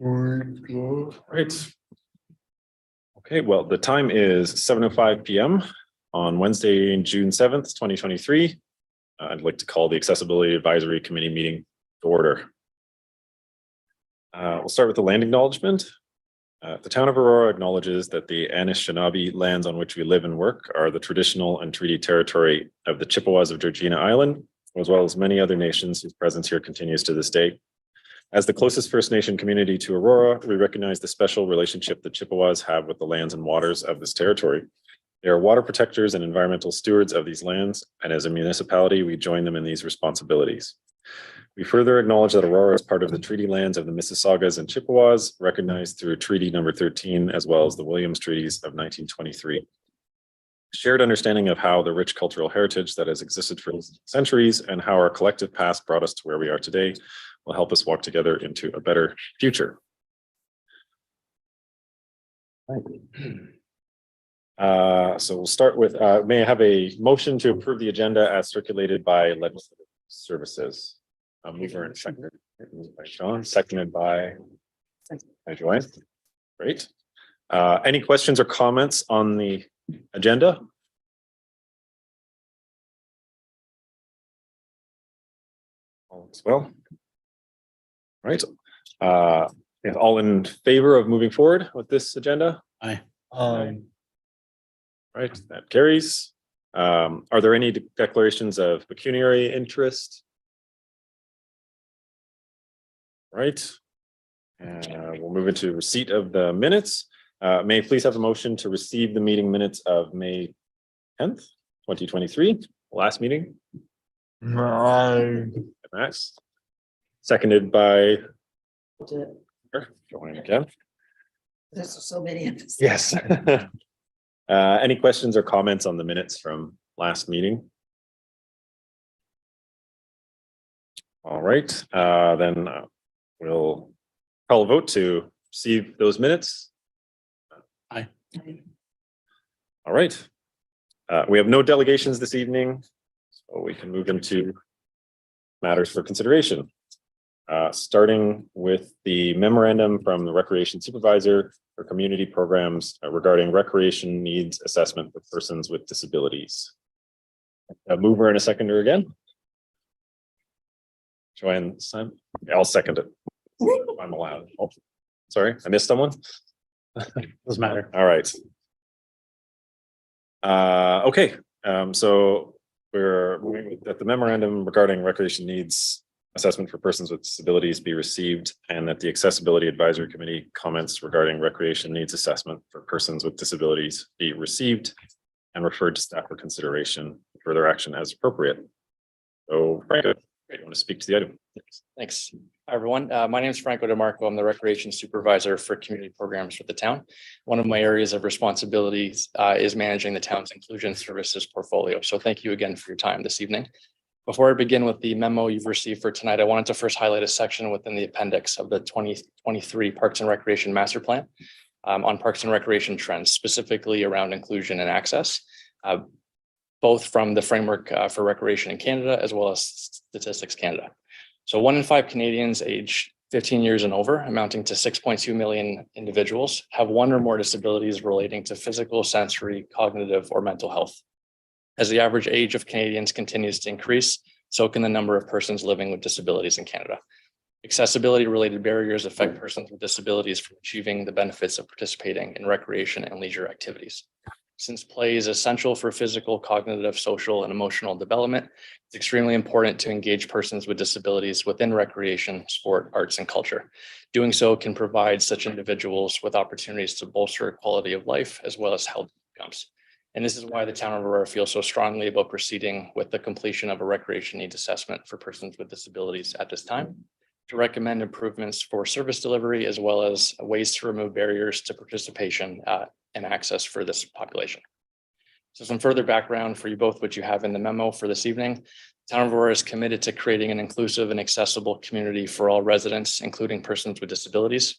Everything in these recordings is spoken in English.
Right. Okay, well, the time is 7:05 p.m. on Wednesday, June 7th, 2023. I'd like to call the Accessibility Advisory Committee meeting to order. We'll start with the land acknowledgement. The town of Aurora acknowledges that the Anishinaabe lands on which we live and work are the traditional and treaty territory of the Chippewas of Georgina Island, as well as many other nations whose presence here continues to this day. As the closest First Nation community to Aurora, we recognize the special relationship the Chippewas have with the lands and waters of this territory. They are water protectors and environmental stewards of these lands, and as a municipality, we join them in these responsibilities. We further acknowledge that Aurora is part of the treaty lands of the Mississaugas and Chippewas, recognized through Treaty Number 13, as well as the Williams Treaties of 1923. Shared understanding of how the rich cultural heritage that has existed for centuries and how our collective past brought us to where we are today will help us walk together into a better future. So we'll start with, may I have a motion to approve the agenda as circulated by Legislative Services? Mover and seconder. Moved by Sean, seconded by Joanne. Great. Any questions or comments on the agenda? All is well. Right. If all in favor of moving forward with this agenda? Aye. Right, that carries. Are there any declarations of pecuniary interest? Right. We'll move into receipt of the minutes. May I please have a motion to receive the meeting minutes of May 10th, 2023, last meeting? Max. Seconded by Joanne again. There's so many of us. Yes. Any questions or comments on the minutes from last meeting? All right, then we'll call a vote to receive those minutes. Aye. All right. We have no delegations this evening, so we can move into matters for consideration. Starting with the memorandum from the Recreation Supervisor for community programs regarding recreation needs assessment for persons with disabilities. A mover and a seconder again. Joanne, I'll second it. I'm allowed. Oh, sorry, I missed someone. Doesn't matter. All right. Okay, so we're moving that the memorandum regarding recreation needs assessment for persons with disabilities be received, and that the Accessibility Advisory Committee comments regarding recreation needs assessment for persons with disabilities be received and referred to staff for consideration, further action as appropriate. So, Franco, you want to speak to the item? Thanks. Hi, everyone. My name is Franco DeMarco. I'm the Recreation Supervisor for community programs for the town. One of my areas of responsibilities is managing the town's inclusion services portfolio. So thank you again for your time this evening. Before I begin with the memo you've received for tonight, I wanted to first highlight a section within the appendix of the 2023 Parks and Recreation Master Plan on Parks and Recreation trends, specifically around inclusion and access, both from the Framework for Recreation in Canada as well as Statistics Canada. So 1 in 5 Canadians aged 15 years and over, amounting to 6.2 million individuals, have one or more disabilities relating to physical, sensory, cognitive, or mental health. As the average age of Canadians continues to increase, so can the number of persons living with disabilities in Canada. Accessibility-related barriers affect persons with disabilities from achieving the benefits of participating in recreation and leisure activities. Since play is essential for physical, cognitive, social, and emotional development, it's extremely important to engage persons with disabilities within recreation, sport, arts, and culture. Doing so can provide such individuals with opportunities to bolster quality of life as well as health outcomes. And this is why the town of Aurora feels so strongly about proceeding with the completion of a recreation needs assessment for persons with disabilities at this time, to recommend improvements for service delivery, as well as ways to remove barriers to participation and access for this population. So some further background for you both, which you have in the memo for this evening. The town of Aurora is committed to creating an inclusive and accessible community for all residents, including persons with disabilities.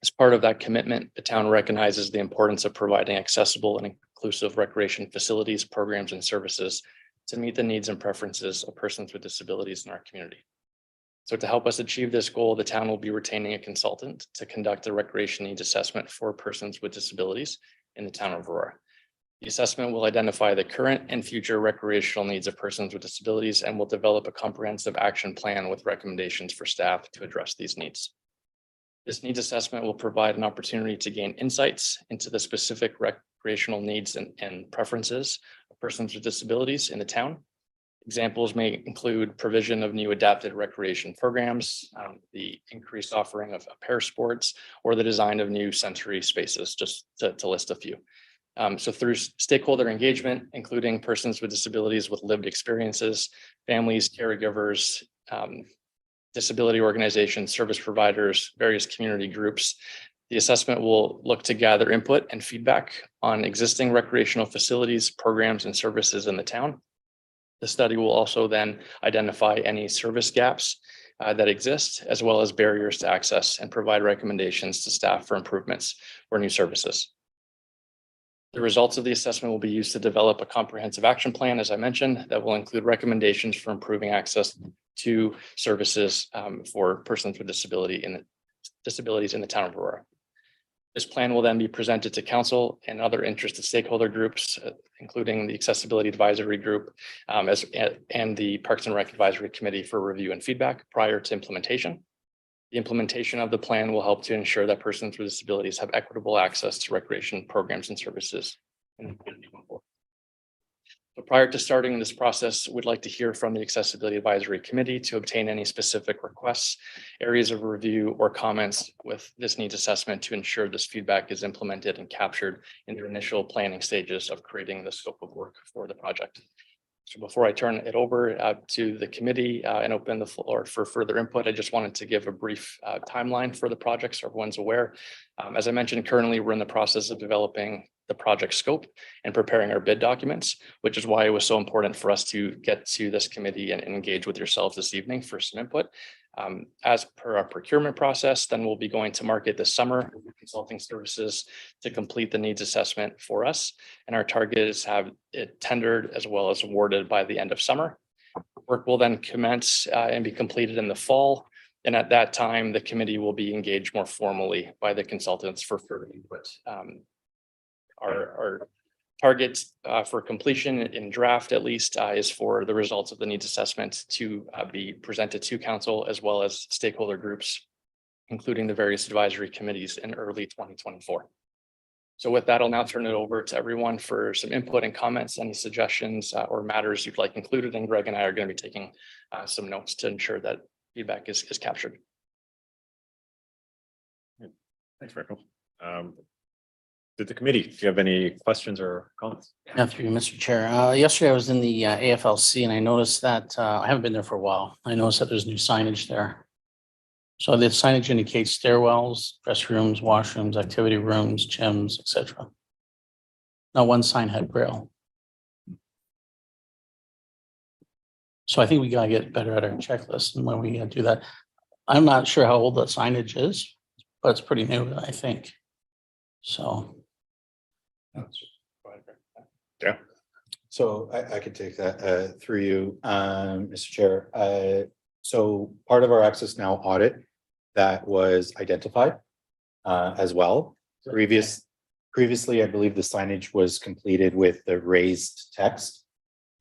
As part of that commitment, the town recognizes the importance of providing accessible and inclusive recreation facilities, programs, and services to meet the needs and preferences of persons with disabilities in our community. So to help us achieve this goal, the town will be retaining a consultant to conduct a recreation needs assessment for persons with disabilities in the town of Aurora. The assessment will identify the current and future recreational needs of persons with disabilities and will develop a comprehensive action plan with recommendations for staff to address these needs. This needs assessment will provide an opportunity to gain insights into the specific recreational needs and preferences of persons with disabilities in the town. Examples may include provision of new adapted recreation programs, the increased offering of pair sports, or the design of new sensory spaces, just to list a few. So through stakeholder engagement, including persons with disabilities with lived experiences, families, caregivers, disability organizations, service providers, various community groups, the assessment will look to gather input and feedback on existing recreational facilities, programs, and services in the town. The study will also then identify any service gaps that exist, as well as barriers to access, and provide recommendations to staff for improvements or new services. The results of the assessment will be used to develop a comprehensive action plan, as I mentioned, that will include recommendations for improving access to services for persons with disabilities in the town of Aurora. This plan will then be presented to council and other interested stakeholder groups, including the Accessibility Advisory Group and the Parks and Rec Advisory Committee for review and feedback prior to implementation. The implementation of the plan will help to ensure that persons with disabilities have equitable access to recreation programs and services in the community going forward. So prior to starting this process, we'd like to hear from the Accessibility Advisory Committee to obtain any specific requests, areas of review, or comments with this needs assessment to ensure this feedback is implemented and captured in the initial planning stages of creating the scope of work for the project. So before I turn it over to the committee and open the floor for further input, I just wanted to give a brief timeline for the project so everyone's aware. As I mentioned, currently we're in the process of developing the project scope and preparing our bid documents, which is why it was so important for us to get to this committee and engage with yourselves this evening for some input. As per our procurement process, then we'll be going to market this summer with consulting services to complete the needs assessment for us. And our target is to have it tendered as well as awarded by the end of summer. Work will then commence and be completed in the fall. And at that time, the committee will be engaged more formally by the consultants for further input. Our target for completion in draft, at least, is for the results of the needs assessment to be presented to council as well as stakeholder groups, including the various advisory committees in early 2024. So with that, I'll now turn it over to everyone for some input and comments, any suggestions or matters you'd like included. And Greg and I are going to be taking some notes to ensure that feedback is captured. Thanks, Michael. Did the committee, do you have any questions or comments? Yeah, through you, Mr. Chair. Yesterday I was in the AFLC and I noticed that I haven't been there for a while. I noticed that there's new signage there. So the signage indicates stairwells, restrooms, washrooms, activity rooms, gyms, etc. Now one sign had Braille. So I think we gotta get better at our checklist and when we do that. I'm not sure how old that signage is, but it's pretty new, I think. So. Yeah. So I could take that through you, Mr. Chair. So part of our Access Now audit that was identified as well. Previously, I believe the signage was completed with the raised text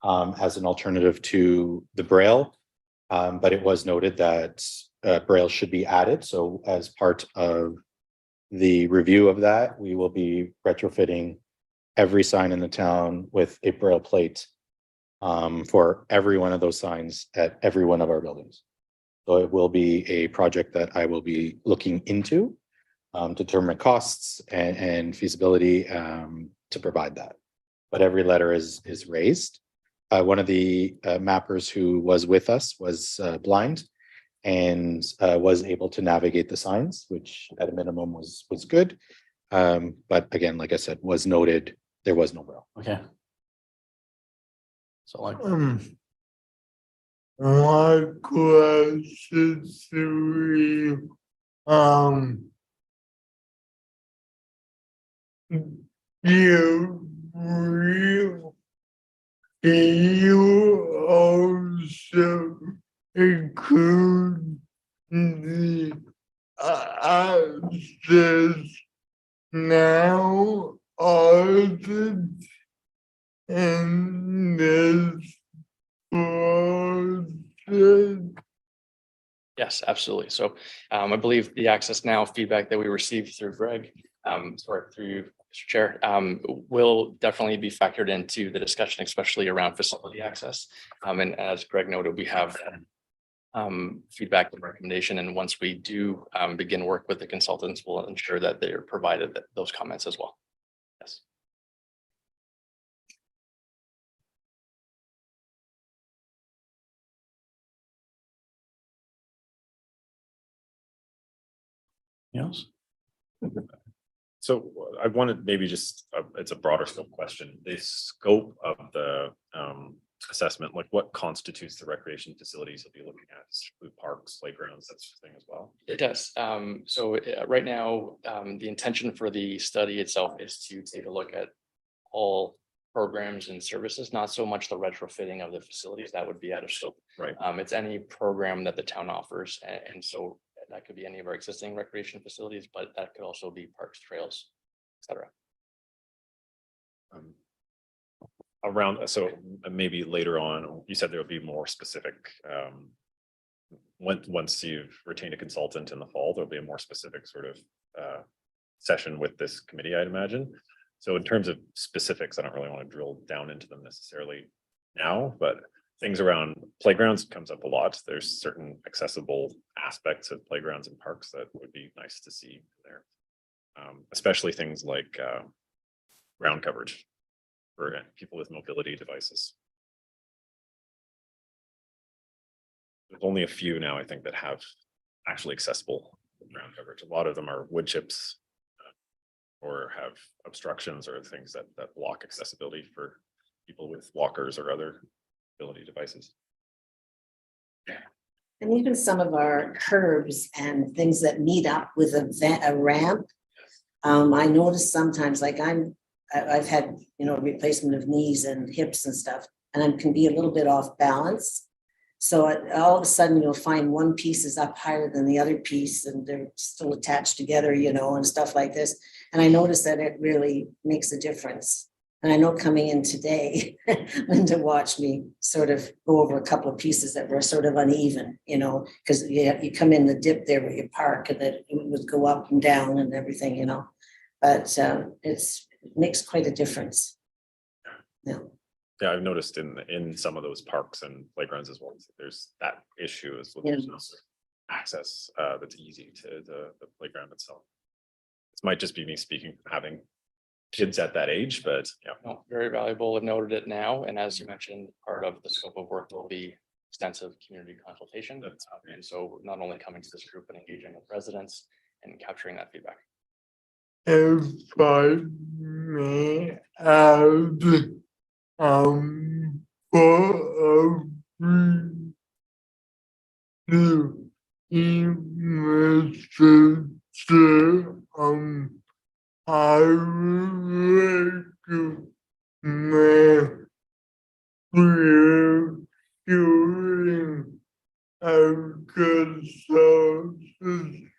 as an alternative to the Braille, but it was noted that Braille should be added. So as part of the review of that, we will be retrofitting every sign in the town with a Braille plate for every one of those signs at every one of our buildings. So it will be a project that I will be looking into, determine costs and feasibility to provide that. But every letter is raised. One of the mappers who was with us was blind and was able to navigate the signs, which at a minimum was good. But again, like I said, was noted, there was no Braille. Okay. So like what questions do we can you also include the access now audited in this process. Yes, absolutely. So I believe the Access Now feedback that we received through Greg, through you, Mr. Chair, will definitely be factored into the discussion, especially around facility access. And as Greg noted, we have feedback and recommendation. And once we do begin work with the consultants, we'll ensure that they're provided those comments as well. Yes. Yes. So I wanted maybe just, it's a broader scope question, the scope of the assessment, like what constitutes the recreation facilities you'll be looking at, include parks, playgrounds, that sort of thing as well? It does. Right now, the intention for the study itself is to take a look at all programs and services, not so much the retrofitting of the facilities, that would be out of scope. Right. It's any program that the town offers, and so that could be any of our existing recreation facilities, but that could also be parks, trails, etc. Around, so maybe later on, you said there will be more specific, once you've retained a consultant in the fall, there'll be a more specific sort of session with this committee, I'd imagine. So in terms of specifics, I don't really want to drill down into them necessarily now, but things around playgrounds comes up a lot. There's certain accessible aspects of playgrounds and parks that would be nice to see there. Especially things like ground coverage for people with mobility devices. There's only a few now, I think, that have actually accessible ground coverage. A lot of them are wood chips or have obstructions or things that block accessibility for people with walkers or other mobility devices. And even some of our curbs and things that meet up with a ramp. I notice sometimes, like I've had, replacement of knees and hips and stuff, and I can be a little bit off balance. So all of a sudden you'll find one piece is up higher than the other piece and they're still attached together, and stuff like this. And I notice that it really makes a difference. And I know coming in today, Linda watched me sort of go over a couple of pieces that were sort of uneven, because you come in the dip there where you park and that it would go up and down and everything, but it makes quite a difference. Yeah. Yeah, I've noticed in some of those parks and playgrounds as well, there's that issue as well. There's no access that's easy to the playground itself. This might just be me speaking, having kids at that age, but yeah. No, very valuable. I've noted it now, and as you mentioned, part of the scope of work will be extensive community consultation. And so not only coming to this group, but engaging with residents and capturing that feedback. If I may add, for to Mr. I recommend reviewing our consultancy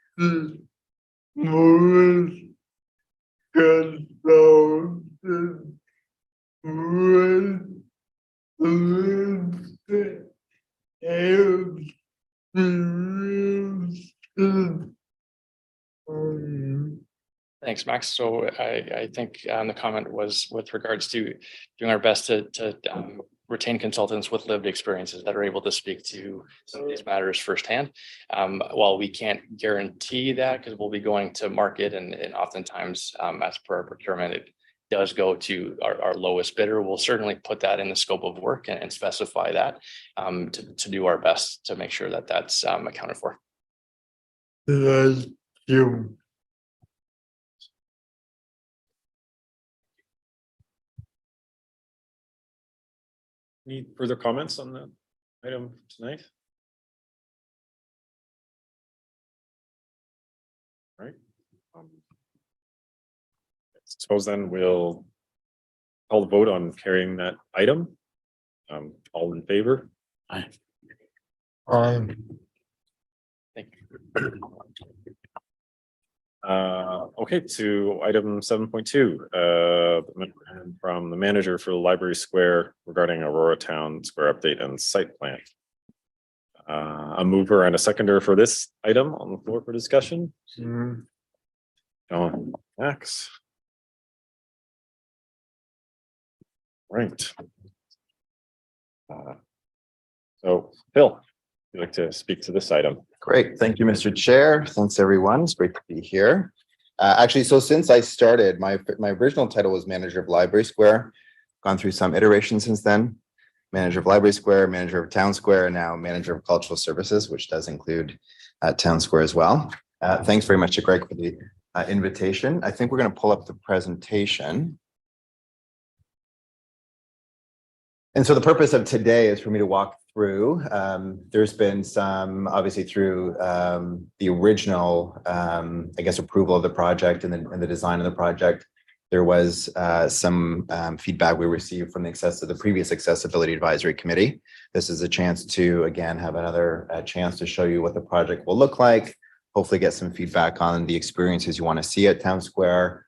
with consultants with Thanks, Max. So I think the comment was with regards to doing our best to retain consultants with lived experiences that are able to speak to some of these matters firsthand. While we can't guarantee that because we'll be going to market and oftentimes as per our procurement, it does go to our lowest bidder. We'll certainly put that in the scope of work and specify that to do our best to make sure that that's accounted for. Thank you. Any further comments on the item tonight? All right. Suppose then we'll call the vote on carrying that item. All in favor? Aye. Thank you. Okay, to item 7.2, from the manager for the Library Square regarding Aurora Town Square update and site plan. A mover and a seconder for this item on the floor for discussion. John, Max. Right. So, Phil, you'd like to speak to this item? Great. Thank you, Mr. Chair. Thanks, everyone. It's great to be here. Actually, so since I started, my original title was manager of Library Square. Gone through some iterations since then. Manager of Library Square, manager of Town Square, and now manager of Cultural Services, which does include Town Square as well. Thanks very much to Greg for the invitation. I think we're going to pull up the presentation. And so the purpose of today is for me to walk through. There's been some, obviously through the original, I guess, approval of the project and the design of the project. There was some feedback we received from the previous Accessibility Advisory Committee. This is a chance to, again, have another chance to show you what the project will look like. Hopefully get some feedback on the experiences you want to see at Town Square.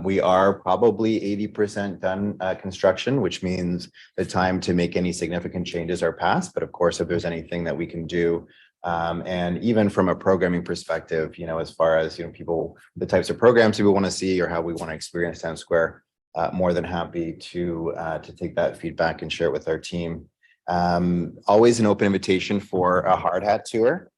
We are probably 80% done construction, which means the time to make any significant changes are past. But of course, if there's anything that we can do, and even from a programming perspective, as far as, people, the types of programs people want to see or how we want to experience Town Square, more than happy to take that feedback and share it with our team. Always an open invitation for a hard hat tour.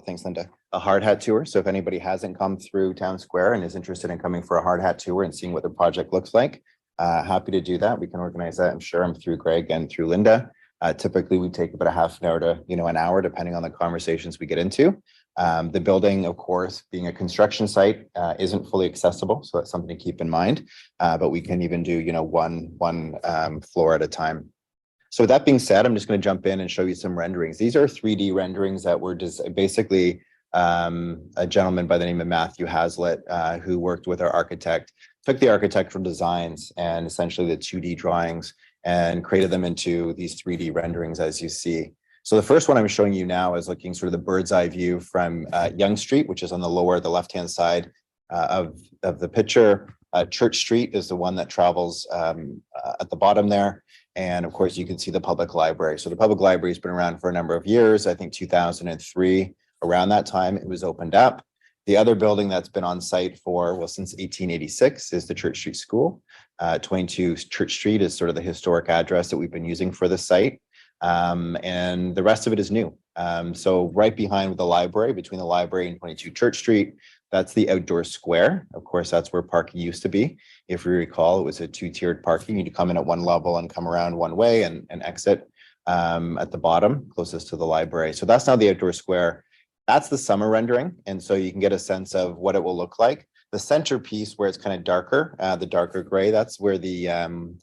Thanks, Linda. A hard hat tour. So if anybody hasn't come through Town Square and is interested in coming for a hard hat tour and seeing what the project looks like, happy to do that. We can organize that. I'm sure I'm through Greg and through Linda. Typically, we take about a half an hour to an hour, depending on the conversations we get into. The building, of course, being a construction site, isn't fully accessible, so that's something to keep in mind. But we can even do one floor at a time. So with that being said, I'm just going to jump in and show you some renderings. These are 3D renderings that were just basically a gentleman by the name of Matthew Hazlitt, who worked with our architect, took the architectural designs and essentially the 2D drawings and created them into these 3D renderings, as you see. So the first one I'm showing you now is looking sort of the bird's eye view from Yonge Street, which is on the left-hand side of the picture. Church Street is the one that travels at the bottom there. And of course, you can see the public library. So the public library has been around for a number of years. I think 2003, around that time, it was opened up. The other building that's been on site since 1886 is the Church Street School. 22 Church Street is sort of the historic address that we've been using for the site. And the rest of it is new. So right behind the library, between the library and 22 Church Street, that's the outdoor square. Of course, that's where parking used to be. If you recall, it was a two-tiered parking. You'd come in at one level and come around one way and exit at the bottom, closest to the library. So that's now the outdoor square. That's the summer rendering. And so you can get a sense of what it will look like. The centerpiece where it's kind of darker, the darker gray, that's where the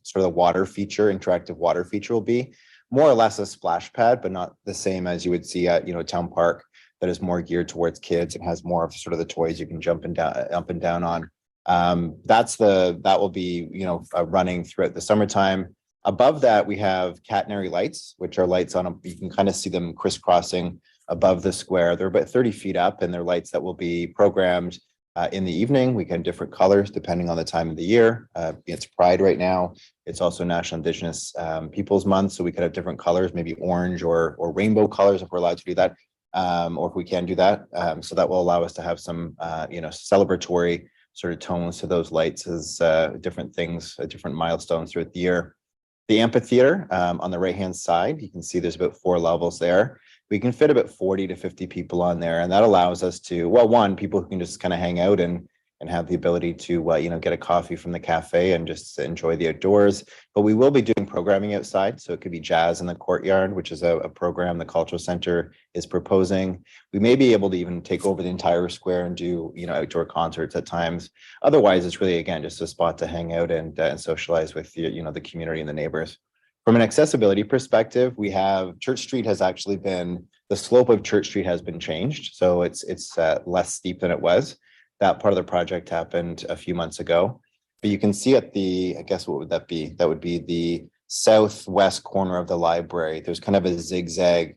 sort of the water feature, interactive water feature will be. More or less a splash pad, but not the same as you would see at, Town Park, that is more geared towards kids and has more of sort of the toys you can jump up and down on. That will be, running throughout the summertime. Above that, we have catenary lights, which are lights you can kind of see them crisscrossing above the square. They're about 30 feet up, and they're lights that will be programmed in the evening. We can different colors depending on the time of the year. It's Pride right now. It's also National Indigenous Peoples Month, so we could have different colors, maybe orange or rainbow colors if we're allowed to do that, or if we can do that. So that will allow us to have some, celebratory sort of tones to those lights as different things, different milestones throughout the year. The amphitheater on the right-hand side, you can see there's about 4 levels there. We can fit about 40 to 50 people on there, and that allows us to, people who can just kind of hang out and have the ability to, get a coffee from the cafe and just enjoy the outdoors. But we will be doing programming outside, so it could be jazz in the courtyard, which is a program the Cultural Center is proposing. We may be able to even take over the entire square and do, outdoor concerts at times. Otherwise, it's really, again, just a spot to hang out and socialize with the community and the neighbors. From an accessibility perspective, we have Church Street the slope of Church Street has been changed. So it's less steep than it was. That part of the project happened a few months ago. But you can see at what would that be? That would be the southwest corner of the library. There's kind of a zigzag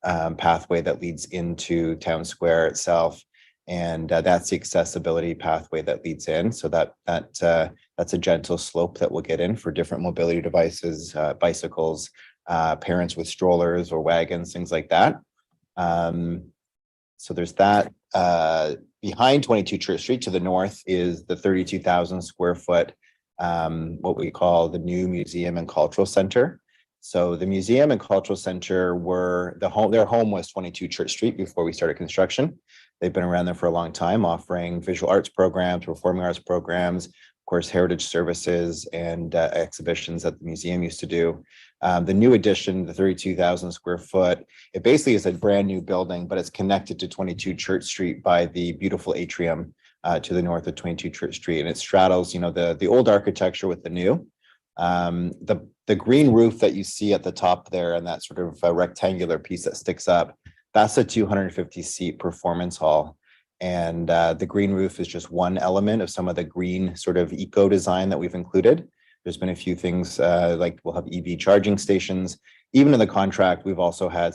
pathway that leads into Town Square itself. And that's the accessibility pathway that leads in. So that's a gentle slope that we'll get in for different mobility devices, bicycles, parents with strollers or wagons, things like that. So there's that. Behind 22 Church Street to the north is the 32,000 square foot, what we call the new Museum and Cultural Center. So the Museum and Cultural Center were their home was 22 Church Street before we started construction. They've been around there for a long time, offering visual arts programs, performing arts programs, of course, heritage services and exhibitions that the museum used to do. The new addition, the 32,000 square foot, it basically is a brand new building, but it's connected to 22 Church Street by the beautiful atrium to the north of 22 Church Street. And it straddles, the old architecture with the new. The green roof that you see at the top there and that sort of rectangular piece that sticks up, that's a 250 seat performance hall. And the green roof is just one element of some of the green sort of eco design that we've included. There's been a few things like we'll have EV charging stations. Even in the contract, we've also had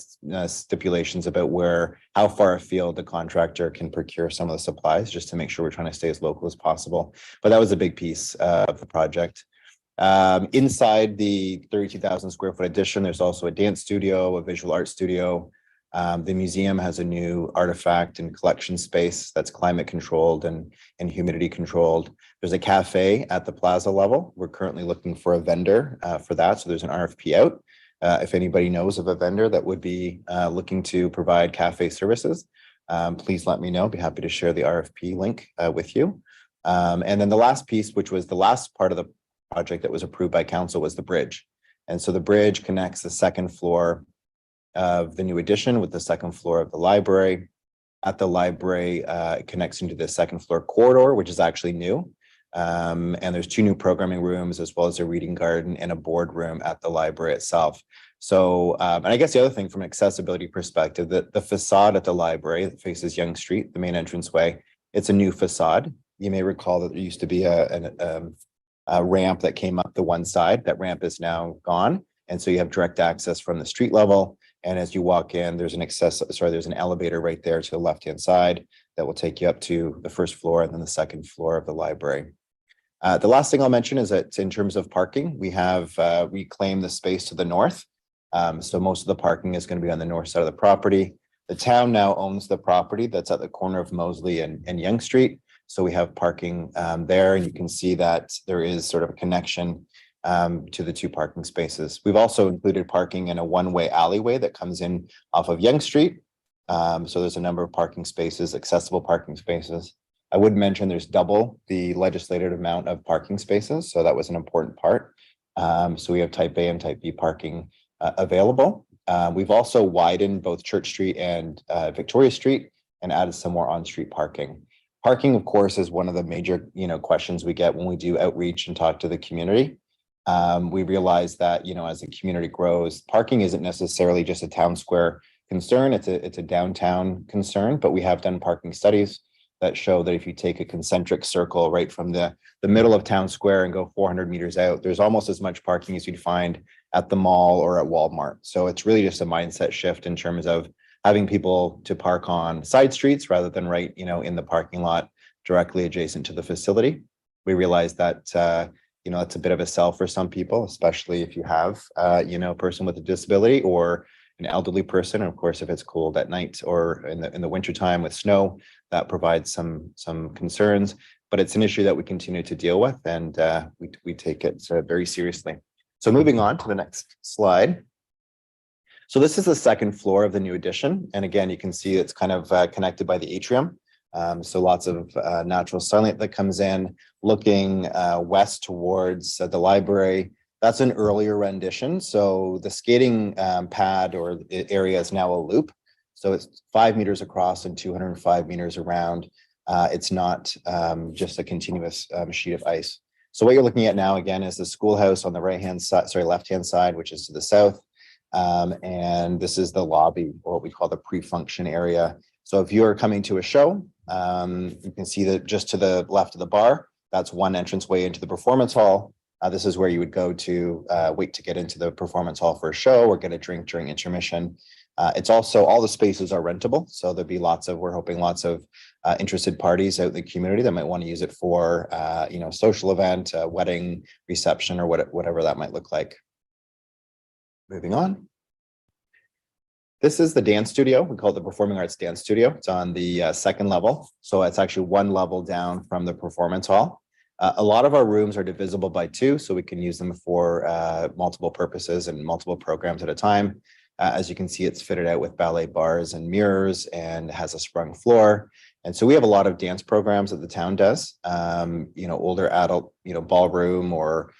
stipulations about how far afield the contractor can procure some of the supplies, just to make sure we're trying to stay as local as possible. But that was a big piece of the project. Inside the 32,000 square foot addition, there's also a dance studio, a visual art studio. The museum has a new artifact and collection space that's climate controlled and humidity controlled. There's a cafe at the plaza level. We're currently looking for a vendor for that. So there's an RFP out. If anybody knows of a vendor that would be looking to provide cafe services, please let me know. I'd be happy to share the RFP link with you. And then the last piece, which was the last part of the project that was approved by council, was the bridge. And so the bridge connects the second floor of the new addition with the second floor of the library. At the library, it connects into the second floor corridor, which is actually new. And there's 2 new programming rooms, as well as a reading garden and a boardroom at the library itself. So, and I guess the other thing from an accessibility perspective, the facade at the library that faces Yonge Street, the main entranceway, it's a new facade. You may recall that there used to be a ramp that came up the one side. That ramp is now gone. And so you have direct access from the street level. And as you walk in, there's an elevator right there to the left-hand side that will take you up to the first floor and then the second floor of the library. The last thing I'll mention is that in terms of parking, we have reclaimed the space to the north. So most of the parking is going to be on the north side of the property. The town now owns the property that's at the corner of Moseley and Yonge Street. So we have parking there, and you can see that there is sort of a connection to the 2 parking spaces. We've also included parking in a one-way alleyway that comes in off of Yonge Street. So there's a number of parking spaces, accessible parking spaces. I would mention there's double the legislated amount of parking spaces. So that was an important part. So we have type A and type B parking available. We've also widened both Church Street and Victoria Street and added some more on-street parking. Parking, of course, is one of the major questions we get when we do outreach and talk to the community. We realize that, as the community grows, parking isn't necessarily just a town square concern. It's a downtown concern, but we have done parking studies that show that if you take a concentric circle right from the middle of town square and go 400 meters out, there's almost as much parking as you'd find at the mall or at Walmart. So it's really just a mindset shift in terms of having people to park on side streets rather than right, in the parking lot directly adjacent to the facility. We realize that, that's a bit of a sell for some people, especially if you have, a person with a disability or an elderly person. And of course, if it's cold at night or in the wintertime with snow, that provides some concerns. But it's an issue that we continue to deal with, and we take it very seriously. So moving on to the next slide. So this is the second floor of the new addition. And again, you can see it's kind of connected by the atrium. So lots of natural sunlight that comes in, looking west towards the library. That's an earlier rendition. So the skating pad or area is now a loop. So it's 5 meters across and 205 meters around. It's not just a continuous sheet of ice. So what you're looking at now, again, is the schoolhouse on the left-hand side, which is to the south. And this is the lobby, or what we call the pre-function area. So if you're coming to a show, you can see that just to the left of the bar, that's one entranceway into the performance hall. This is where you would go to wait to get into the performance hall for a show or get a drink during intermission. It's also, all the spaces are rentable, so there'll be we're hoping lots of interested parties out in the community that might want to use it for, social event, wedding, reception, or whatever that might look like. Moving on. This is the dance studio. We call it the Performing Arts Dance Studio. It's on the second level, so it's actually one level down from the performance hall. A lot of our rooms are divisible by 2, so we can use them for multiple purposes and multiple programs at a time. As you can see, it's fitted out with ballet bars and mirrors and has a sprung floor. And so we have a lot of dance programs that the town does, older adult, ballroom or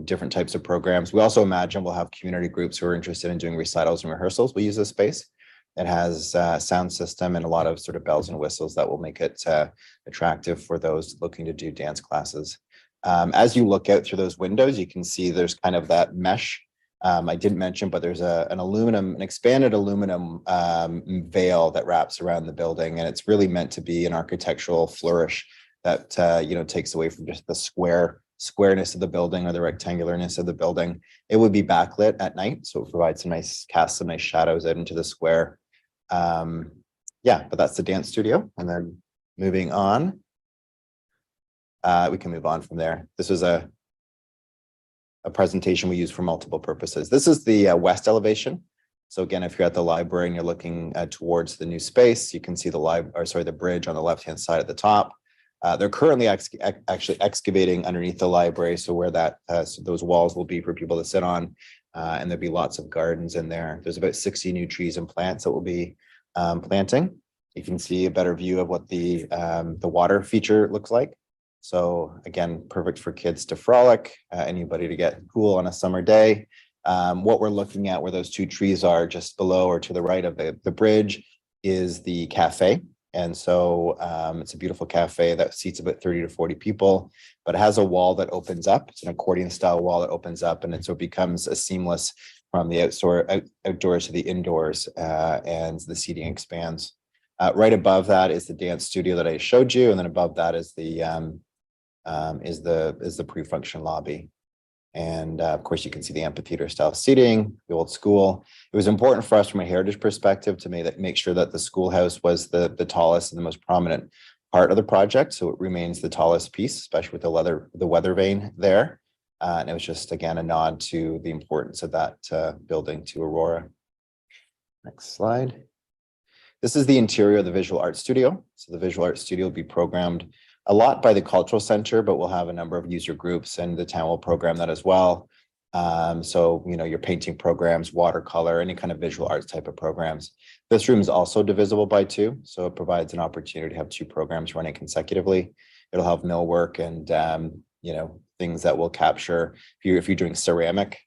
different types of programs. We also imagine we'll have community groups who are interested in doing recitals and rehearsals. We use this space. It has a sound system and a lot of sort of bells and whistles that will make it attractive for those looking to do dance classes. As you look out through those windows, you can see there's kind of that mesh. I didn't mention, but there's an expanded aluminum veil that wraps around the building, and it's really meant to be an architectural flourish that takes away from just the squareness of the building or the rectangularness of the building. It would be backlit at night, so it provides casts some nice shadows out into the square. But that's the dance studio. And then moving on, we can move on from there. This is a presentation we use for multiple purposes. This is the west elevation. So again, if you're at the library and you're looking towards the new space, you can see the bridge on the left-hand side at the top. They're currently actually excavating underneath the library, so where those walls will be for people to sit on, and there'll be lots of gardens in there. There's about 60 new trees and plants that will be planting. You can see a better view of what the water feature looks like. So again, perfect for kids to frolic, anybody to get cool on a summer day. What we're looking at where those 2 trees are just below or to the right of the bridge is the cafe. And so it's a beautiful cafe that seats about 30 to 40 people, but it has a wall that opens up. It's an accordion style wall that opens up, and so it becomes a seamless from the outdoors to the indoors, and the seating expands. Right above that is the dance studio that I showed you, and then above that is the pre-function lobby. And of course, you can see the amphitheater style seating, the old school. It was important for us from a heritage perspective to make sure that the schoolhouse was the tallest and the most prominent part of the project. So it remains the tallest piece, especially with the weather vane there. And it was just, again, a nod to the importance of that building to Aurora. Next slide. This is the interior of the Visual Arts Studio. So the Visual Arts Studio will be programmed a lot by the Cultural Center, but we'll have a number of user groups, and the town will program that as well. So, your painting programs, watercolor, any kind of visual arts type of programs. This room is also divisible by 2, so it provides an opportunity to have 2 programs running consecutively. It'll have millwork and, things that will capture, if you're doing ceramic,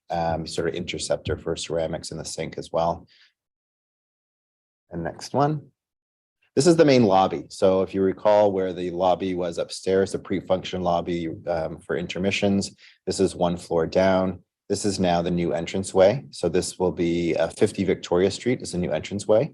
sort of interceptor for ceramics in the sink as well. And next one. This is the main lobby. So if you recall where the lobby was upstairs, the pre-function lobby for intermissions, this is 1 floor down. This is now the new entranceway. So this will be 50 Victoria Street is a new entranceway.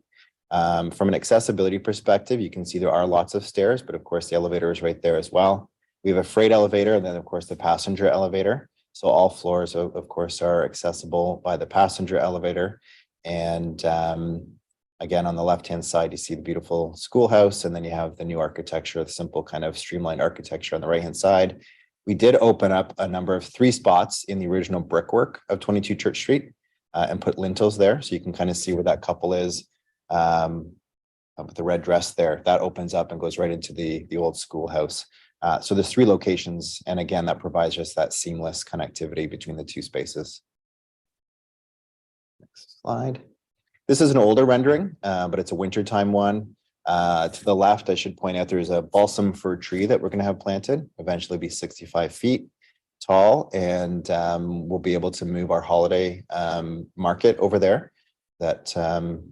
From an accessibility perspective, you can see there are lots of stairs, but of course the elevator is right there as well. We have a freight elevator and then of course the passenger elevator. So all floors of course are accessible by the passenger elevator. And again, on the left-hand side, you see the beautiful schoolhouse, and then you have the new architecture, the simple kind of streamlined architecture on the right-hand side. We did open up a number of 3 spots in the original brickwork of 22 Church Street and put lintels there. So you can kind of see where that couple is with the red dress there. That opens up and goes right into the old schoolhouse. So there's 3 locations. And again, that provides just that seamless connectivity between the 2 spaces. Next slide. This is an older rendering, but it's a wintertime one. To the left, I should point out there's a balsam fir tree that we're going to have planted, eventually be 65 feet tall, and we'll be able to move our holiday market over there that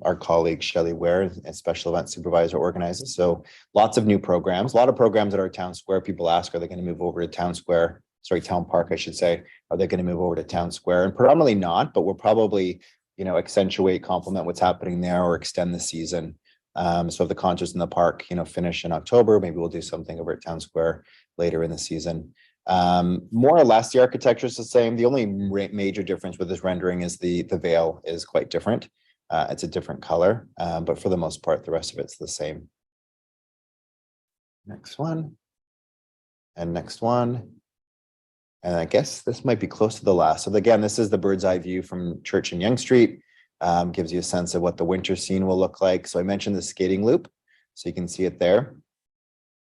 our colleague Shelley Ware, and Special Event Supervisor, organizes. So lots of new programs, a lot of programs at our town square. People ask, are they going to move over to town square? Sorry, town park, I should say. Are they going to move over to town square? And predominantly not, but we'll probably accentuate, complement what's happening there, or extend the season. So if the concerts in the park, finish in October, maybe we'll do something over at Town Square later in the season. More or less, the architecture is the same. The only major difference with this rendering is the veil is quite different. It's a different color, but for the most part, the rest of it's the same. Next one. And next one. And I guess this might be close to the last. So again, this is the bird's eye view from Church and Yonge Street. Gives you a sense of what the winter scene will look like. So I mentioned the skating loop, so you can see it there.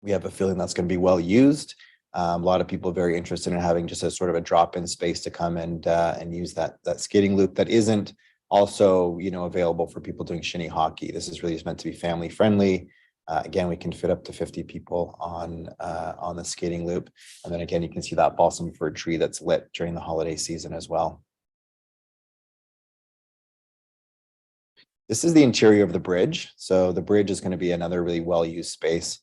We have a feeling that's going to be well used. A lot of people are very interested in having just a sort of a drop-in space to come and use that skating loop that isn't also, you know, available for people doing shinny hockey. This is really just meant to be family friendly. Again, we can fit up to 50 people on the skating loop. And then again, you can see that balsam fir tree that's lit during the holiday season as well. This is the interior of the bridge. So the bridge is going to be another really well-used space.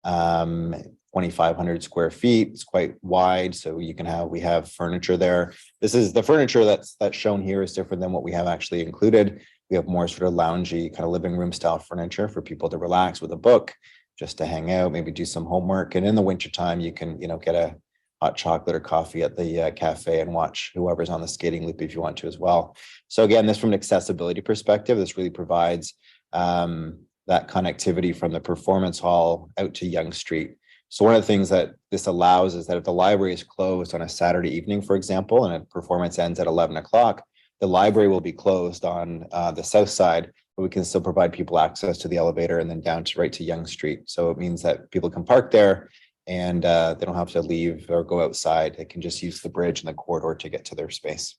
2,500 square feet. It's quite wide, so you can we have furniture there. This is the furniture that's shown here is different than what we have actually included. We have more sort of loungy kind of living room style furniture for people to relax with a book, just to hang out, maybe do some homework. And in the wintertime, you can, you know, get a hot chocolate or coffee at the cafe and watch whoever's on the skating loop if you want to as well. So again, this from an accessibility perspective, this really provides that connectivity from the performance hall out to Yonge Street. So one of the things that this allows is that if the library is closed on a Saturday evening, for example, and a performance ends at 11 o'clock, the library will be closed on the south side, but we can still provide people access to the elevator and then down to right to Yonge Street. So it means that people can park there and they don't have to leave or go outside. They can just use the bridge and the corridor to get to their space.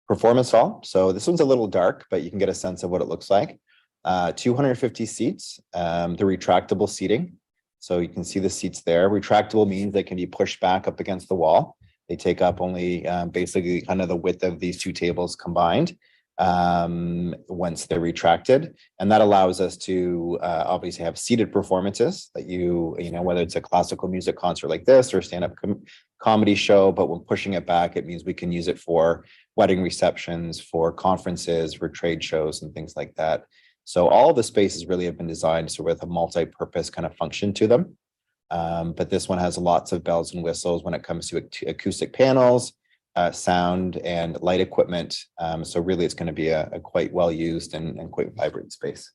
Performance hall. So this one's a little dark, but you can get a sense of what it looks like. 250 seats, the retractable seating. So you can see the seats there. Retractable means they can be pushed back up against the wall. They take up only basically kind of the width of these two tables combined once they're retracted. And that allows us to obviously have seated performances that you know, whether it's a classical music concert like this or stand-up comedy show, but when pushing it back, it means we can use it for wedding receptions, for conferences, for trade shows and things like that. So all the spaces really have been designed so with a multi-purpose kind of function to them. But this one has lots of bells and whistles when it comes to acoustic panels, sound and light equipment. So really it's going to be a quite well used and quite vibrant space.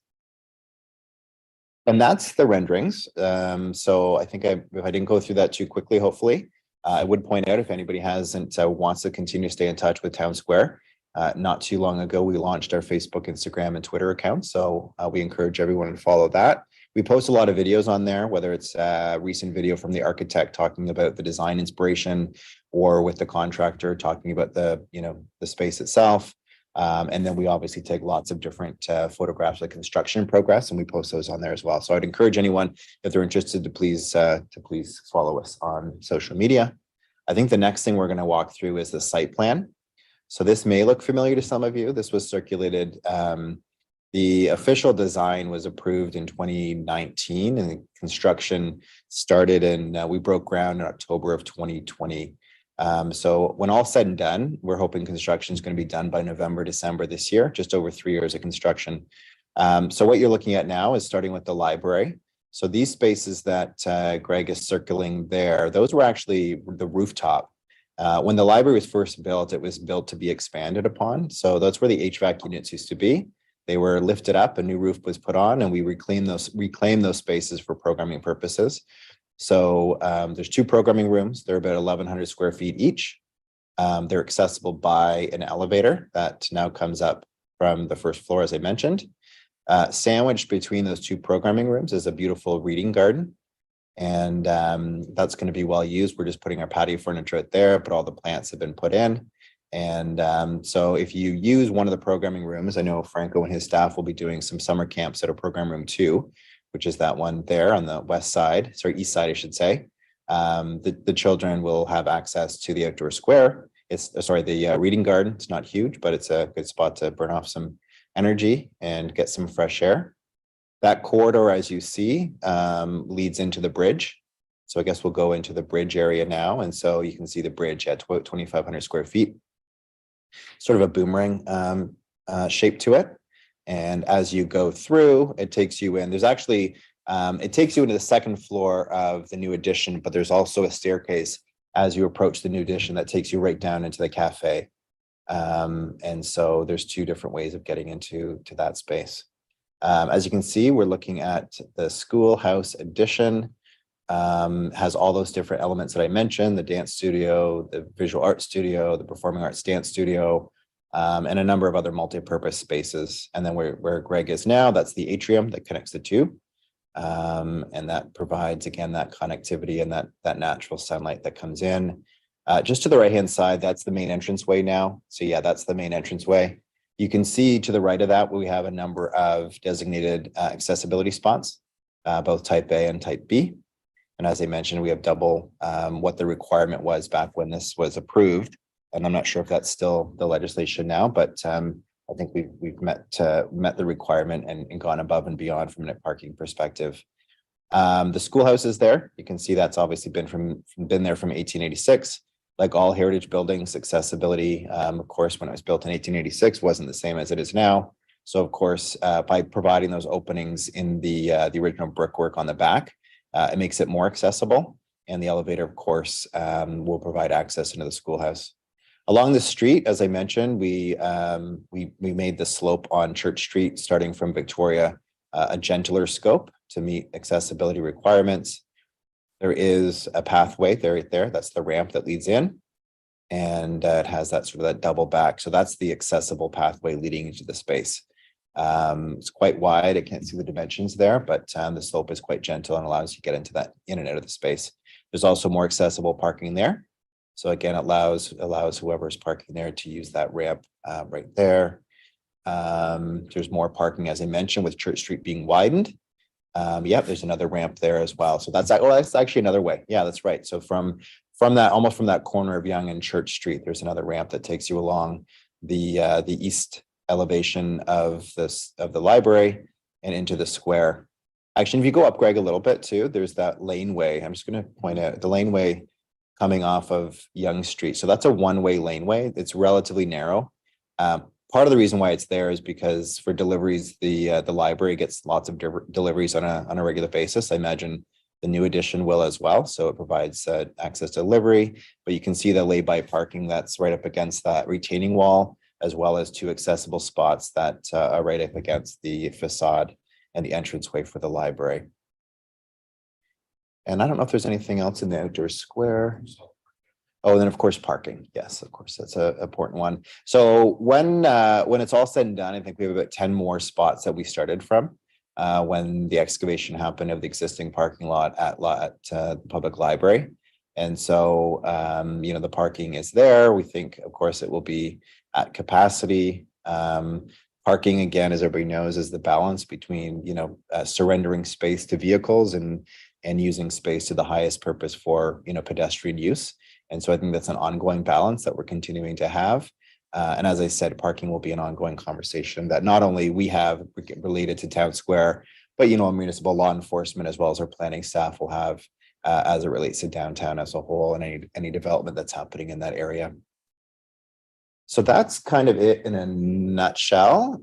And that's the renderings. So I think if I didn't go through that too quickly, hopefully, I would point out if anybody wants to continue to stay in touch with Town Square. Not too long ago, we launched our Facebook, Instagram, and Twitter accounts. So we encourage everyone to follow that. We post a lot of videos on there, whether it's a recent video from the architect talking about the design inspiration or with the contractor talking about the space itself. And then we obviously take lots of different photographs of construction in progress, and we post those on there as well. So I'd encourage anyone, if they're interested, to please follow us on social media. I think the next thing we're going to walk through is the site plan. So this may look familiar to some of you. This was circulated. The official design was approved in 2019 and the construction started we broke ground in October of 2020. So when all said and done, we're hoping construction is going to be done by November, December this year, just over 3 years of construction. So what you're looking at now is starting with the library. So these spaces that Greg is circling there, those were actually the rooftop. When the library was first built, it was built to be expanded upon. So that's where the HVAC units used to be. They were lifted up, a new roof was put on, and we reclaimed those spaces for programming purposes. So there's 2 programming rooms. They're about 1,100 square feet each. They're accessible by an elevator that now comes up from the first floor, as I mentioned. Sandwiched between those 2 programming rooms is a beautiful reading garden. And that's going to be well used. We're just putting our patio furniture out there, but all the plants have been put in. And so if you use one of the programming rooms, I know Franco and his staff will be doing some summer camps at a program room 2, which is that one there on the east side, I should say. The children will have access to the outdoor square. The reading garden. It's not huge, but it's a good spot to burn off some energy and get some fresh air. That corridor, as you see, leads into the bridge. So I guess we'll go into the bridge area now. And so you can see the bridge at 2,500 square feet, sort of a boomerang shape to it. And as you go through, it takes you in. There's actually, it takes you into the second floor of the new addition, but there's also a staircase as you approach the new addition that takes you right down into the cafe. And so there's two different ways of getting into that space. As you can see, we're looking at the schoolhouse addition. Has all those different elements that I mentioned, the dance studio, the visual art studio, the performing arts dance studio, and a number of other multi-purpose spaces. And then where Greg is now, that's the atrium that connects the two. And that provides, again, that connectivity and that natural sunlight that comes in. Just to the right-hand side, that's the main entranceway now. So yeah, that's the main entranceway. You can see to the right of that, we have a number of designated accessibility spots, both type A and type B. And as I mentioned, we have double what the requirement was back when this was approved. And I'm not sure if that's still the legislation now, but I think we've met the requirement and gone above and beyond from a parking perspective. The schoolhouse is there. You can see that's obviously been there from 1886. Like all heritage buildings, accessibility, of course, when it was built in 1886, wasn't the same as it is now. So of course, by providing those openings in the original brickwork on the back, it makes it more accessible. And the elevator, of course, will provide access into the schoolhouse. Along the street, as I mentioned, we made the slope on Church Street, starting from Victoria, a gentler scope to meet accessibility requirements. There is a pathway right there. That's the ramp that leads in. And it has that sort of that double back. So that's the accessible pathway leading into the space. It's quite wide. I can't see the dimensions there, but the slope is quite gentle and allows you to get into that in and out of the space. There's also more accessible parking there. So again, it allows whoever's parking there to use that ramp right there. There's more parking, as I mentioned, with Church Street being widened. Yep, there's another ramp there as well. So that's actually another way. Yeah, that's right. So from that corner of Yonge and Church Street, there's another ramp that takes you along the east elevation of the library and into the square. Actually, if you go up, Greg, a little bit too, there's that laneway. I'm just going to point out the laneway coming off of Yonge Street. So that's a one-way laneway. It's relatively narrow. Part of the reason why it's there is because for deliveries, the library gets lots of deliveries on a regular basis. I imagine the new edition will as well. So it provides access to delivery, but you can see the lay-by parking that's right up against that retaining wall, as well as two accessible spots that are right up against the facade and the entranceway for the library. And I don't know if there's anything else in the outdoor square. Oh, and then of course, parking. Yes, of course, that's an important one. So when it's all said and done, I think we have about 10 more spots that we started from when the excavation happened of the existing parking lot at the public library. And so, the parking is there. We think, of course, it will be at capacity. Parking, again, as everybody knows, is the balance between, surrendering space to vehicles and using space to the highest purpose for, pedestrian use. And so I think that's an ongoing balance that we're continuing to have. And as I said, parking will be an ongoing conversation that not only we have related to Town Square, but, municipal law enforcement, as well as our planning staff will have as it relates to downtown as a whole and any development that's happening in that area. So that's kind of it in a nutshell.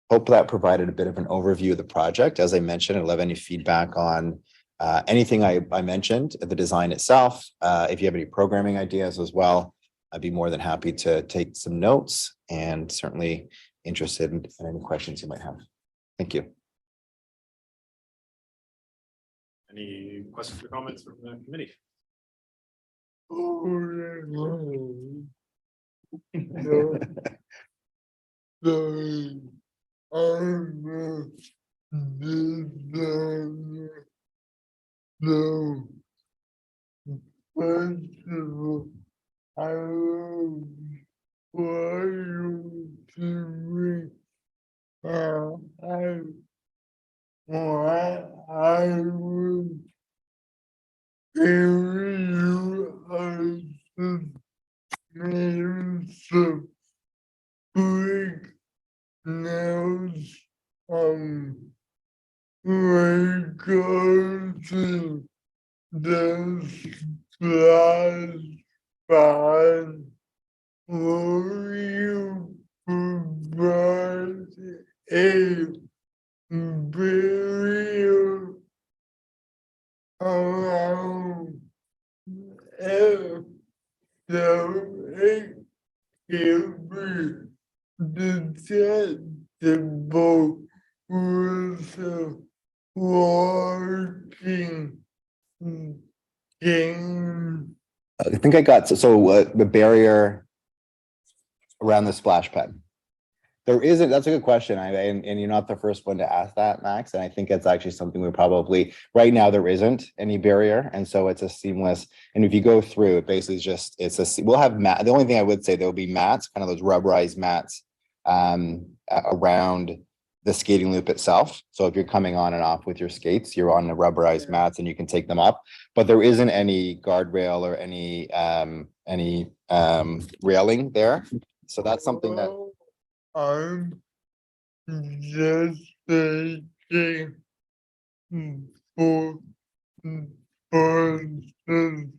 Hope that provided a bit of an overview of the project. As I mentioned, I'd love any feedback on anything I mentioned, the design itself. If you have any programming ideas as well, I'd be more than happy to take some notes and certainly interested in any questions you might have. Thank you. Any questions or comments from the committee? No. First of all, I want you to read how I would give you some quick notes regarding the last part where you provide a very around so it the boat was working game. I think I got, the barrier around the splash pad. There isn't, that's a good question. And you're not the first one to ask that, Max. And I think it's actually something we probably, right now, there isn't any barrier. And so it's a seamless, and if you go through, it basically is just, we'll have mat. The only thing I would say, there'll be mats, kind of those rubberized mats around the skating loop itself. So if you're coming on and off with your skates, you're on the rubberized mats and you can take them up. But there isn't any guardrail or any railing there. So that's something that, I'm just thinking for persons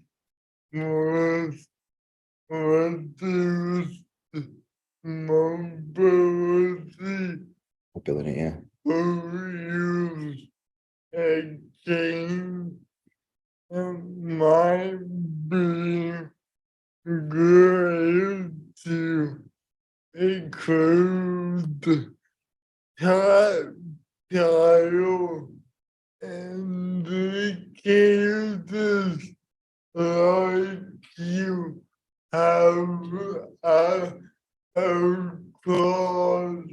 with reduced mobility mobility, yeah. who use a cane, it might be great to include tactile indicators like you have across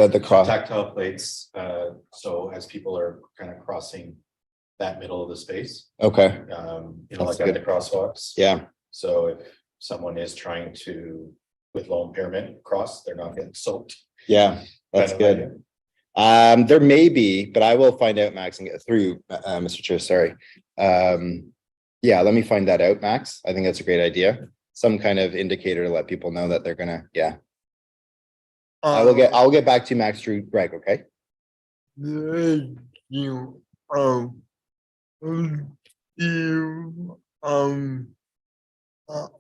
The cross, Tactile plates, so as people are kind of crossing that middle of the space, okay, you know, That's like at the good. crosswalks. yeah, So if someone is trying to, with low impairment, cross, they're not getting soaked. yeah, that's kind of good. idea. There may be, but I will find out, Max, and get through, Mr. Chair, sorry. Yeah, let me find that out, Max. I think that's a great idea. Some kind of indicator to let people know that they're gonna, yeah. I'll get back to you, Max, through Greg, okay? Thank you.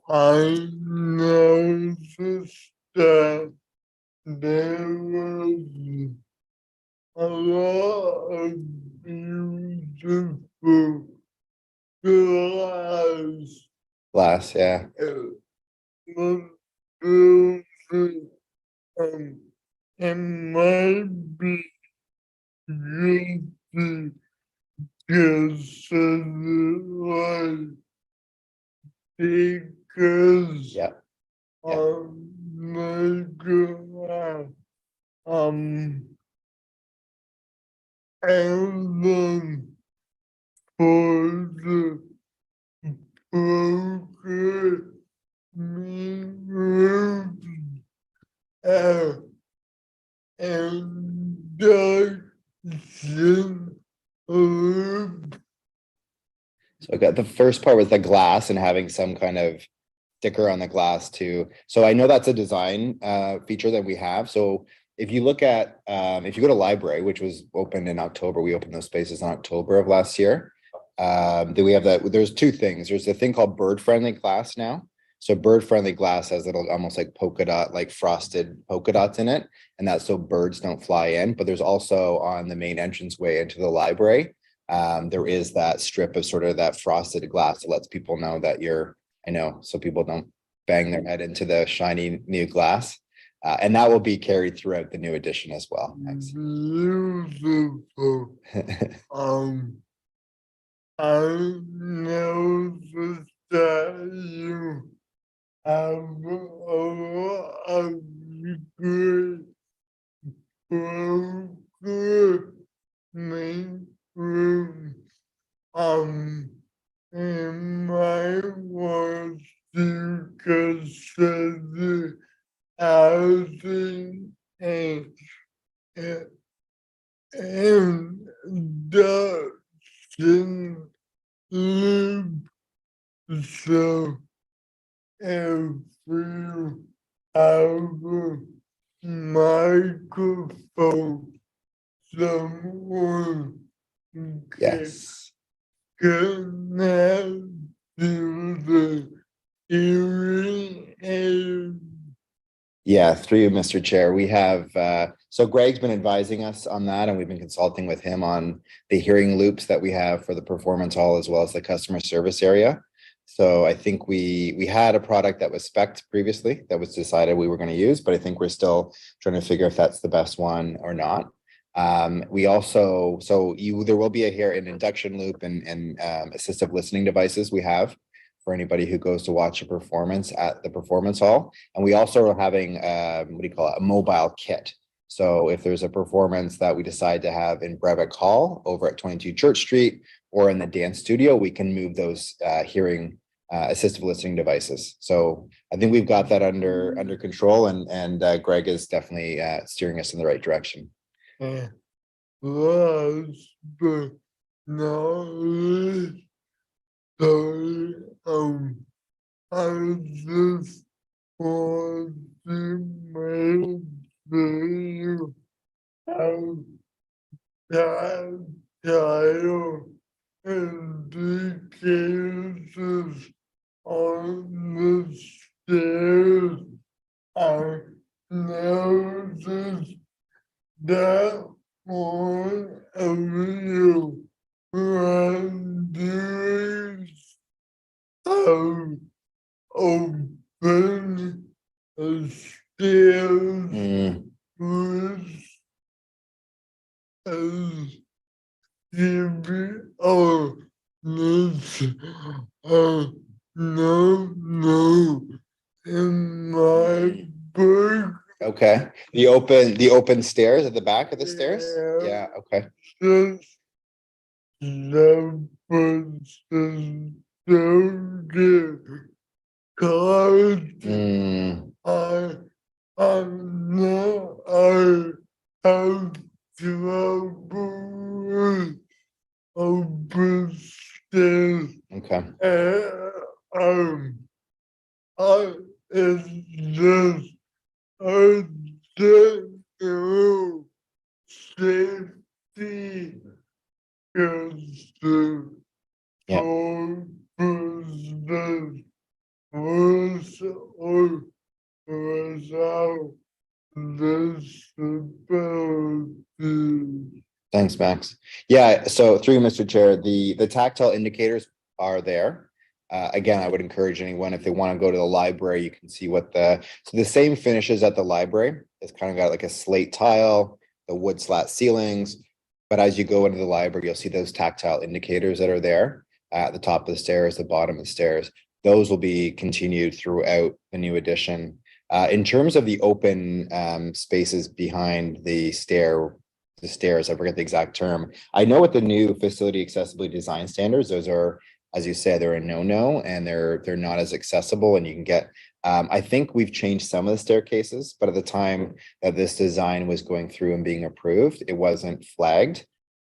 I noticed that there was a lot of beautiful glass. Glass, yeah. It might be good to consider like because Yeah. And then for the program induction loop. So I got the first part was the glass and having some kind of sticker on the glass too. So I know that's a design feature that we have. So if you look at, if you go to library, which was opened in October, we opened those spaces in October of last year. Then we have that, there's two things. There's a thing called bird friendly glass now. So bird friendly glass has little almost like polka dot, like frosted polka dots in it. And that's so birds don't fly in. But there's also on the main entranceway into the library, there is that strip of sort of that frosted glass that lets people know that you're, I know, so people don't bang their head into the shiny new glass. And that will be carried throughout the new edition as well. Thanks. Beautiful. I noticed that you have a good programming room. You might want to consider adding an induction loop. So if you have a microphone, someone can Yes. connect to the hearing aid. Yeah, through you, Mr. Chair. We have, so Greg's been advising us on that, and we've been consulting with him on the hearing loops that we have for the performance hall as well as the customer service area. So I think we had a product that was spec'd previously that was decided we were going to use, but I think we're still trying to figure if that's the best one or not. We also, there will be an induction loop and assistive listening devices we have for anybody who goes to watch a performance at the performance hall. And we also are having, what do you call it, a mobile kit. So if there's a performance that we decide to have in Brevic Hall over at 22 Church Street or in the dance studio, we can move those hearing assistive listening devices. So I think we've got that under control, and Greg is definitely steering us in the right direction. Last but not least, sorry, I just want to make sure how tactile indicators on the stairs. I noticed that one of you when doing open the stairs with as give or this no in my book. Okay, the open stairs at the back of the stairs? Yeah. Yeah, okay. Just the person don't get caught. I'm not, I have trouble with open stairs. Okay. It's just a general safety concern. Yeah. For business with or without disabilities. Thanks, Max. Yeah, so through you, Mr. Chair, the tactile indicators are there. Again, I would encourage anyone, if they want to go to the library, you can see what so the same finishes at the library. It's kind of got like a slate tile, the wood slat ceilings. But as you go into the library, you'll see those tactile indicators that are there at the top of the stairs, the bottom of the stairs. Those will be continued throughout the new edition. In terms of the open spaces behind the stairs, I forget the exact term. I know with the new facility accessibility design standards, those are, as you said, they're a no-no, and they're not as accessible, and you can get, I think we've changed some of the staircases, but at the time that this design was going through and being approved, it wasn't flagged.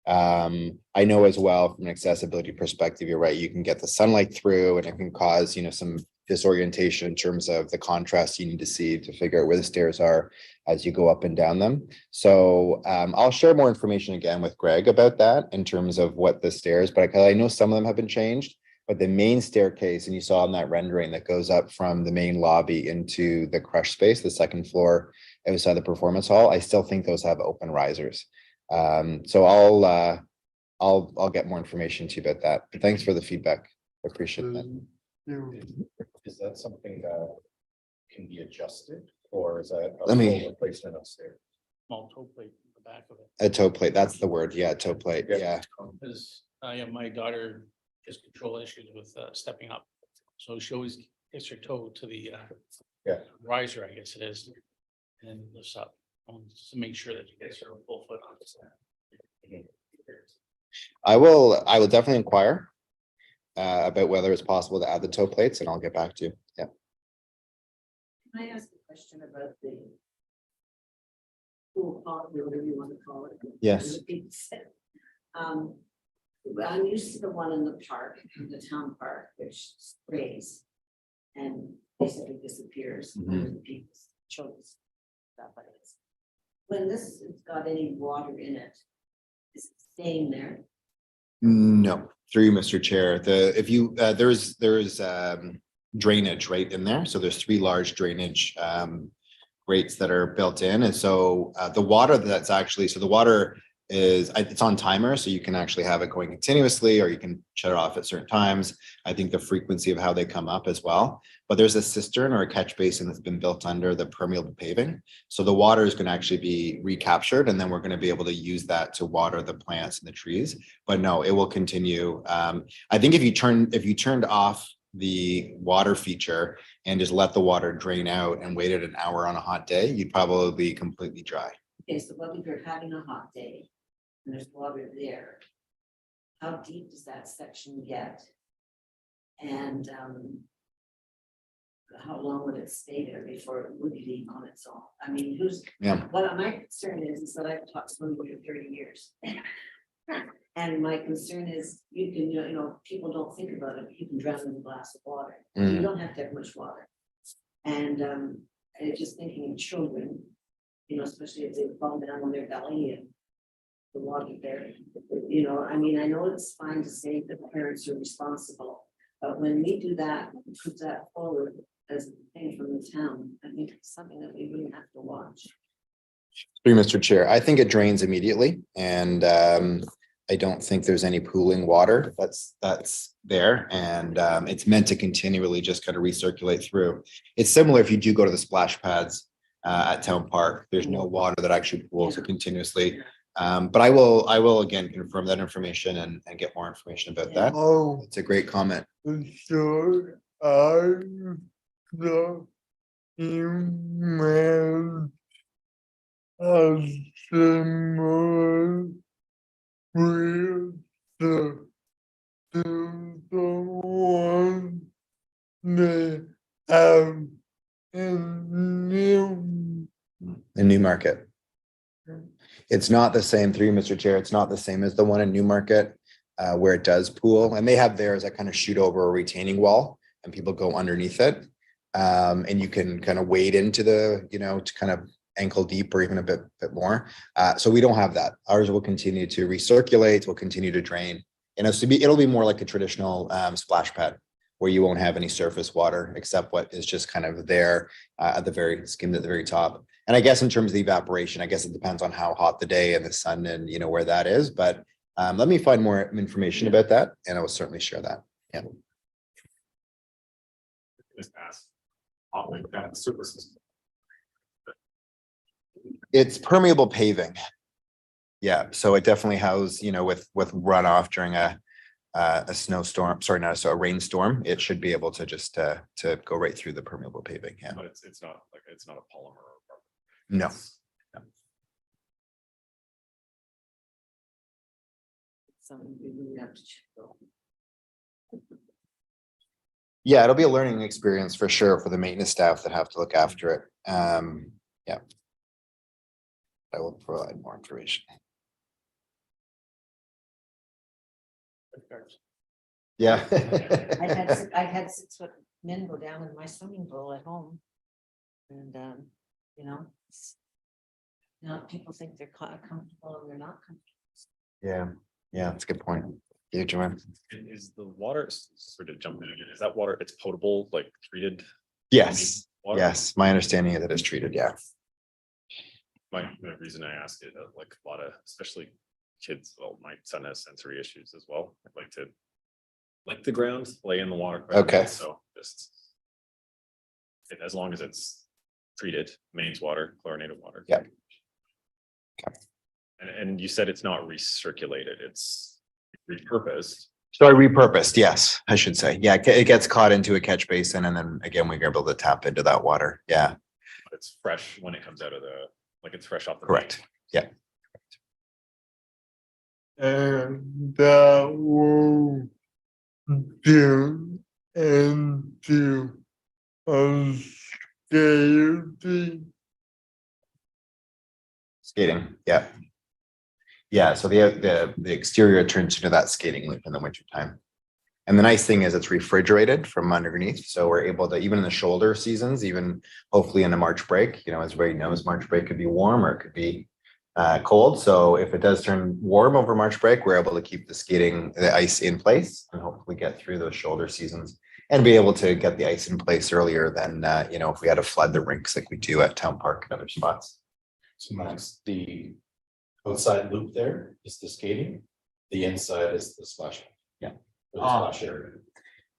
I know as well from an accessibility perspective, you're right, you can get the sunlight through and it can cause, some disorientation in terms of the contrast you need to see to figure out where the stairs are as you go up and down them. So I'll share more information again with Greg about that in terms of what the stairs, but I know some of them have been changed, but the main staircase, and you saw in that rendering that goes up from the main lobby into the crush space, the second floor outside the performance hall, I still think those have open risers. So I'll get more information to you about that, but thanks for the feedback. I appreciate that. Is that something that can be adjusted, or is that a Let me- full replacement upstairs? Small toe plate in the back of it. A toe plate, that's the word. Yeah, toe plate. Yeah. Yeah. Because my daughter has control issues with stepping up. So she always gets her toe to the Yeah. riser, I guess it is, and then lifts up. Just to make sure that you gets her full foot on this. I will definitely inquire about whether it's possible to add the toe plates, and I'll get back to you. Yeah. Can I ask a question about the pool park, whatever you want to call it? Yes. I'm used to the one in the park, in the town park, which sprays and basically disappears under the people's children's stuff like this. When this has got any water in it, is it staying there? No, through you, Mr. Chair. There's drainage right in there. So there's 3 large drainage grates that are built in. And so the water that's actually, so the water is, it's on timer, so you can actually have it going continuously, or you can shut it off at certain times. I think the frequency of how they come up as well. But there's a cistern or a catch basin that's been built under the permeable paving. So the water is going to actually be recaptured, and then we're going to be able to use that to water the plants and the trees. But no, it will continue. I think if you turned off the water feature and just let the water drain out and waited an hour on a hot day, you'd probably be completely dry. Okay, so what if you're having a hot day and there's water there? How deep does that section get? And how long would it stay there before it would leak on its own? I mean, what my concern is that I've taught swimming for 30 years. And my concern is you can, people don't think about it, but you can drown in a glass of water. You don't have to have much water. And just thinking of children, especially if they fall down on their belly and the water there, I mean, I know it's fine to say that parents are responsible, but when we do that, put that forward as a thing from the town, I think it's something that we wouldn't have to watch. Through Mr. Chair, I think it drains immediately, and I don't think there's any pooling water that's there, and it's meant to continually just kind of recirculate through. It's similar if you do go to the splash pads at Town Park. There's no water that actually pools continuously. But I will again confirm that information and get more information about that. Oh, It's a great comment. sure, I the email has similar with the one they have in New. The Newmarket. It's not the same, through Mr. Chair, it's not the same as the one in Newmarket where it does pool, and they have theirs that kind of shoot over a retaining wall and people go underneath it. And you can kind of wade into the, to kind of ankle deep or even a bit more. So we don't have that. Ours will continue to recirculate, will continue to drain. It'll be more like a traditional splash pad where you won't have any surface water except what is just kind of there at the very top. And I guess in terms of the evaporation, I guess it depends on how hot the day and the sun and where that is. But let me find more information about that, and I will certainly share that. Yeah. Just ask. That super system. It's permeable paving. Yeah, so it definitely houses, with runoff during a snowstorm, sorry, not a rainstorm, it should be able to just to go right through the permeable paving. Yeah. But it's not a polymer. No. Something we really have to check out. Yeah, it'll be a learning experience for sure for the maintenance staff that have to look after it. Yeah. I will provide more information. Yeah. I've had 6 foot men go down in my swimming pool at home. And, people think they're comfortable and they're not comfortable. Yeah, that's a good point. Yeah, Joanne. Is the water, sort of jump in again, is that water, it's potable, like treated? Yes, Water? yes, my understanding is that it's treated, yeah. The reason I ask it, like a lot of, especially kids, well, my son has sensory issues as well. I'd like to lick the ground, lay in the water. Okay. So just as long as it's treated, mains water, chlorinated water. Yeah. Okay. And you said it's not recirculated, it's repurposed. So I repurposed, yes, I should say. Yeah, it gets caught into a catch basin, and then again, we're able to tap into that water. Yeah. But it's fresh when it comes out of it's fresh off the. Correct. main. Yeah. And that will do into a Skating, yeah. Yeah, so the exterior turns into that skating loop in the winter time. And the nice thing is it's refrigerated from underneath. So we're able to, even in the shoulder seasons, even hopefully in a March break, as everybody knows, March break could be warm or it could be cold. So if it does turn warm over March break, we're able to keep the ice in place and hopefully get through those shoulder seasons and be able to get the ice in place earlier than, if we had to flood the rinks like we do at Town Park and other spots. So Max, the outside loop there is the skating, the inside is the splash. Yeah. Or the splash area.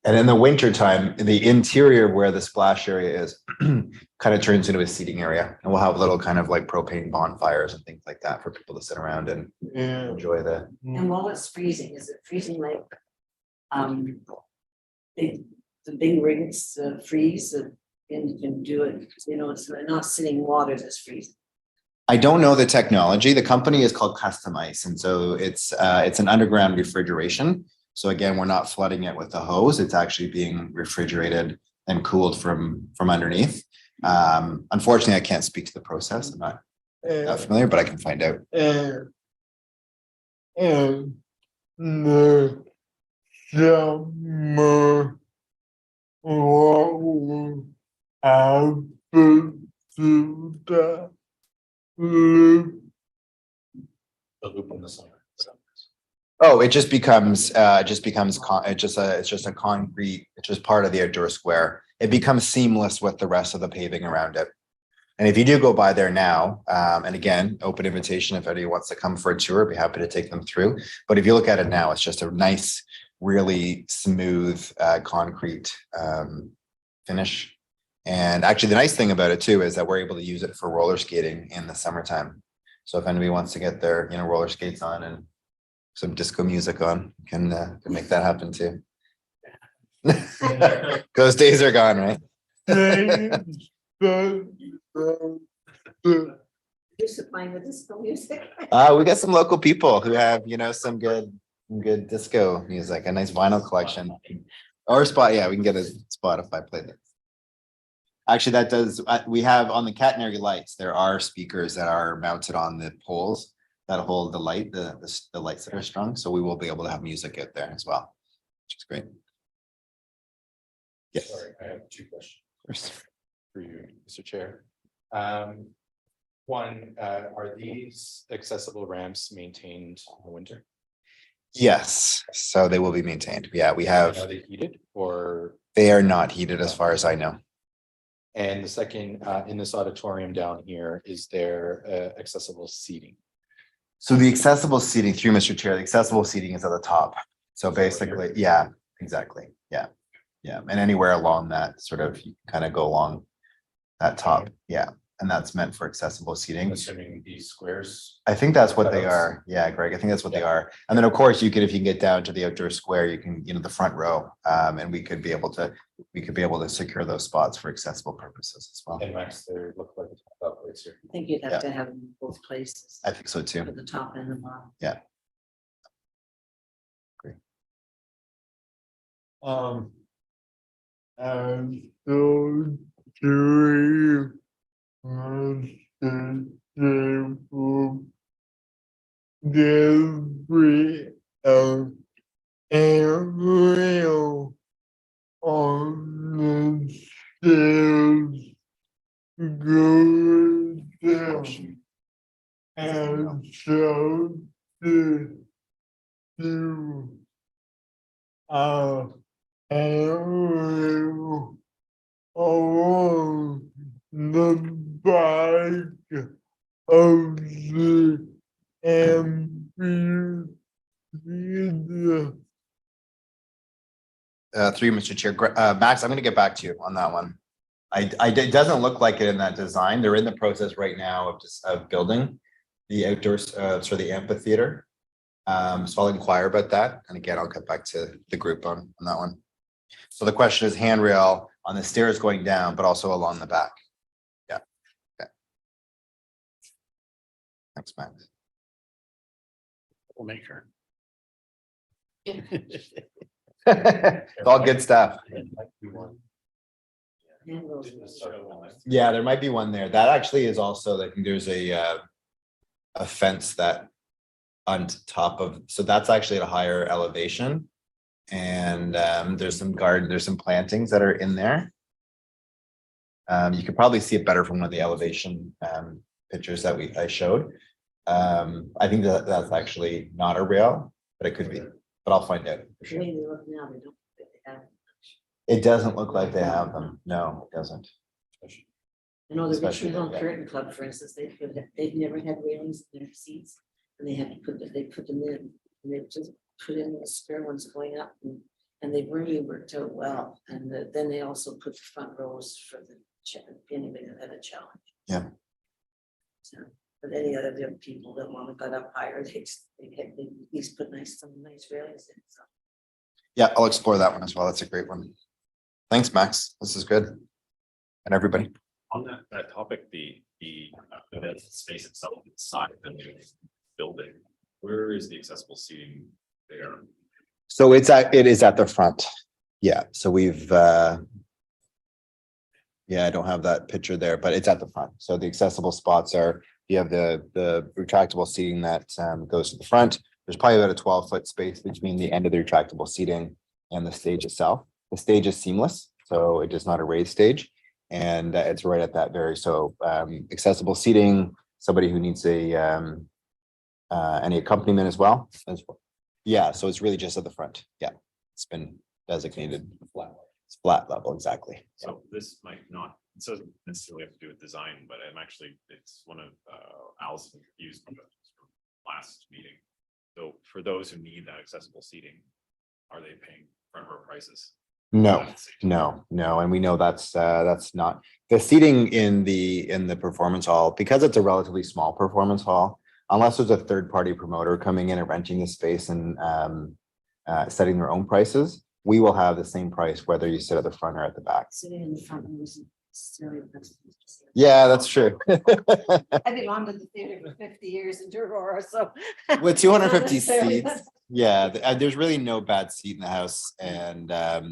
And in the winter time, the interior where the splash area is kind of turns into a seating area. And we'll have little kind of like propane bonfires and things like that for people to sit around and Yeah. enjoy the. And while it's freezing, is it freezing like, the big rigs freeze and you can do it, you know, it's not sitting water that's freezing. I don't know the technology. The company is called Custom Ice. And so it's an underground refrigeration. So again, we're not flooding it with the hose. It's actually being refrigerated and cooled from underneath. Unfortunately, I can't speak to the process. I'm not familiar, but I can find out. And the summer what will happen to the loop? The loop in the summer. Oh, it just becomes it's just a concrete, it's just part of the outdoor square. It becomes seamless with the rest of the paving around it. And if you do go by there now, and again, open invitation, if anybody wants to come for a tour, I'd be happy to take them through. But if you look at it now, it's just a nice, really smooth concrete finish. And actually the nice thing about it too is that we're able to use it for roller skating in the summertime. So if anybody wants to get their, roller skates on and some disco music on, can make that happen too. Those days are gone, right? You're supplying the disco music? We got some local people who have, some good disco music, a nice vinyl collection. Or we can get a Spotify playlist. Actually, that does, we have on the catenary lights, there are speakers that are mounted on the poles that hold the light, the lights that are strung. So we will be able to have music out there as well, which is great. Yes. Sorry, I have two questions for you, Mr. Chair. One, are these accessible ramps maintained in the winter? Yes, so they will be maintained. Yeah, we have, Are they heated or? they are not heated as far as I know. And the second, in this auditorium down here, is there accessible seating? So the accessible seating, through Mr. Chair, the accessible seating is at the top. So basically, yeah, exactly. Yeah. Yeah. And anywhere along that sort of, you kind of go along that top. Yeah. And that's meant for accessible seating. Assuming these squares. I think that's what they are. Yeah, Greg, I think that's what they are. And then of course you can, if you can get down to the outdoor square, you can, the front row. And we could be able to secure those spots for accessible purposes as well. And Max, they look like it's about place here. I think you'd have to have them in both places, I think so too. at the top and the bottom. Yeah. I'm so curious. Every aerial on the stairs goes down. And so do aerial along the back of the amphitheater. Through Mr. Chair, Max, I'm going to get back to you on that one. It doesn't look like it in that design. They're in the process right now of building the outdoors, sort of the amphitheater. So I'll inquire about that. And again, I'll get back to the group on that one. So the question is handrail on the stairs going down, but also along the back. Yeah. Okay. Thanks, Max. We'll make sure. It's all good stuff. Yeah, there might be one there. That actually is also, I think there's a fence that on top of, so that's actually at a higher elevation. And there's some plantings that are in there. You could probably see it better from one of the elevation pictures that I showed. I think that's actually not a rail, but it could be, but I'll find out for The sure. way they look now, they don't think they have. It doesn't look like they have them. No, it doesn't. I know the Especially Richmond Hill yeah. Curtain Club, for instance, they've never had railings in their seats. And they put them in, and they just put in the spare ones going up, and they really worked out well. And then they also put the front rows for the anybody that had a challenge. Yeah. So, but any other people that want to get up higher, they at least put some nice railings in, so. Yeah, I'll explore that one as well. That's a great one. Thanks, Max. This is good. And everybody. On that topic, the space itself inside the new building, where is the accessible seating there? So it is at the front. Yeah, so we've yeah, I don't have that picture there, but it's at the front. So the accessible spots are, you have the retractable seating that goes to the front. There's probably about a 12-foot space between the end of the retractable seating and the stage itself. The stage is seamless, so it is not a raised stage. And it's right at that accessible seating, somebody who needs any accompaniment as well. Yeah, so it's really just at the front. Yeah, it's been designated flat. It's flat level, exactly. So this might not, it doesn't necessarily have to do with design, but it's one of Allison's views from last meeting. So for those who need that accessible seating, are they paying front row prices? No, and we know that's not the seating in the performance hall, because it's a relatively small performance hall. Unless there's a third-party promoter coming in and renting the space and setting their own prices, we will have the same price whether you sit at the front or at the back. Sitting in the front was silly. Yeah, that's true. I belonged to the theater for 50 years in Aurora, so. With 250 Not necessarily, seats, yeah, there's really no bad seat in the house, and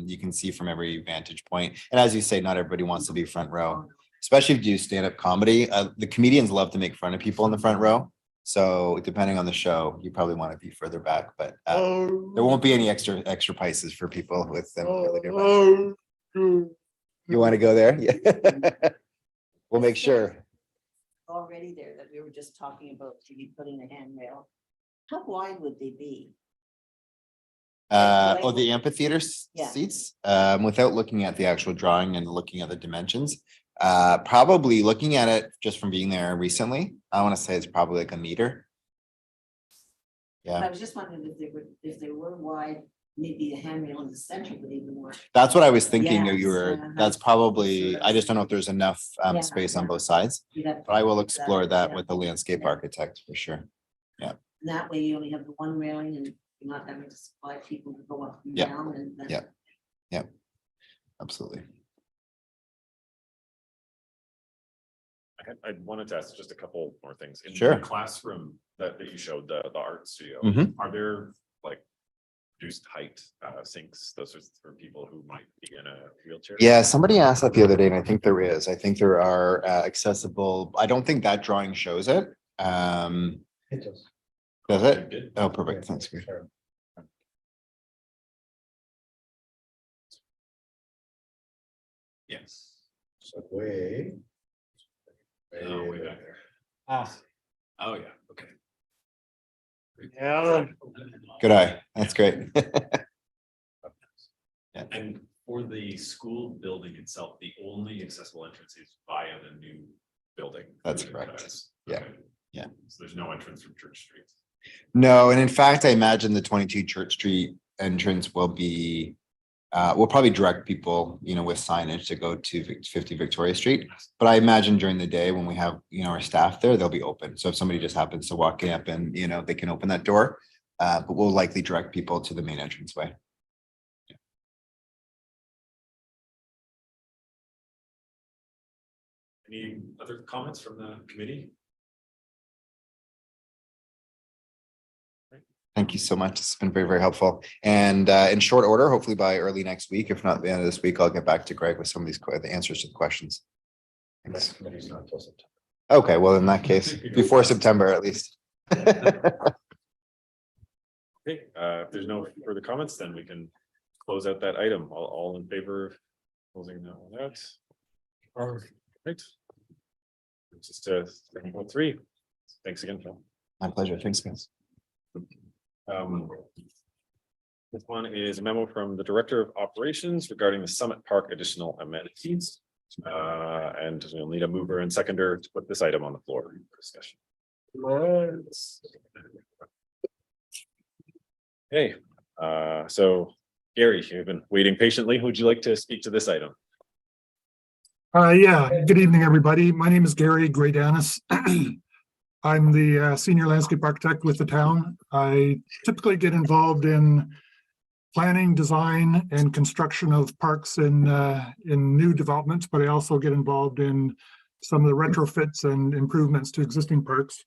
you can see from every vantage point. And as you say, not everybody wants to be front row, especially if you do stand-up comedy. The comedians love to make fun of people in the front row. So depending on the show, you probably want to be further back, but there won't be any extra prices for people with them. You want to go there? Yeah. We'll make sure. Already there that we were just talking about, maybe putting a handrail. How wide would they be? The amphitheater Yeah. seats, without looking at the actual drawing and looking at the dimensions, probably looking at it just from being there recently, I want to say it's probably like a meter. I Yeah, was just wondering if they were wide, maybe a handrail in the center would even work. that's what I was thinking that you Yes, were, that's probably, I just don't know if there's enough Yeah, space on yeah. both sides, You'd have to but I will look at explore that yeah. with the landscape Yeah. architect for sure. That way you only have the one railing and you're not having to supply people to go up and Yeah. down and. then- Yeah. Absolutely. I wanted to ask just a couple more things. In Sure. the classroom that you showed, the art studio, Mhm. are there like reduced height sinks? Those are for people who might be in a wheelchair? Yeah, somebody asked that the other day, and I think there is. I think there are accessible. I don't think that drawing shows it. It does. Does it? Good. Oh, perfect. Thanks. Chris. Sure. Yes. So way. Oh, way back there. Ah. Oh, yeah, okay. Yeah. Good eye. That's great. And for the school building itself, the only accessible entrance is via the new building. That's correct. Yeah. Okay. Yeah. So there's no entrance from Church Street. No, and in fact, I imagine the 22 Church Street entrance will be, we'll probably direct people, with signage to go to 50 Victoria Street. But I imagine during the day when we have, our staff there, they'll be open. So if somebody just happens to walk up and, they can open that door, but we'll likely direct people to the main entranceway. Any other comments from the committee? Thank you so much. It's been very, very helpful. And in short order, hopefully by early next week, if not the end of this week, I'll get back to Greg with some of the answers to the questions. Thanks. Committee's not till September. Okay, well, in that case, before September at least. Okay, if there's no further comments, then we can close out that item. All in favor of closing that one out? Right. Just 3. Thanks again, Phil. My pleasure. Thanks, guys. This one is a memo from the Director of Operations regarding the Summit Park additional amenities. And we'll need a mover and seconder to put this item on the floor for discussion. Hey, so Gary, you've been waiting patiently. Would you like to speak to this item? Yeah, good evening, everybody. My name is Gary Graydanis. I'm the senior landscape architect with the town. I typically get involved in planning, design, and construction of parks in new developments, but I also get involved in some of the retrofits and improvements to existing parks.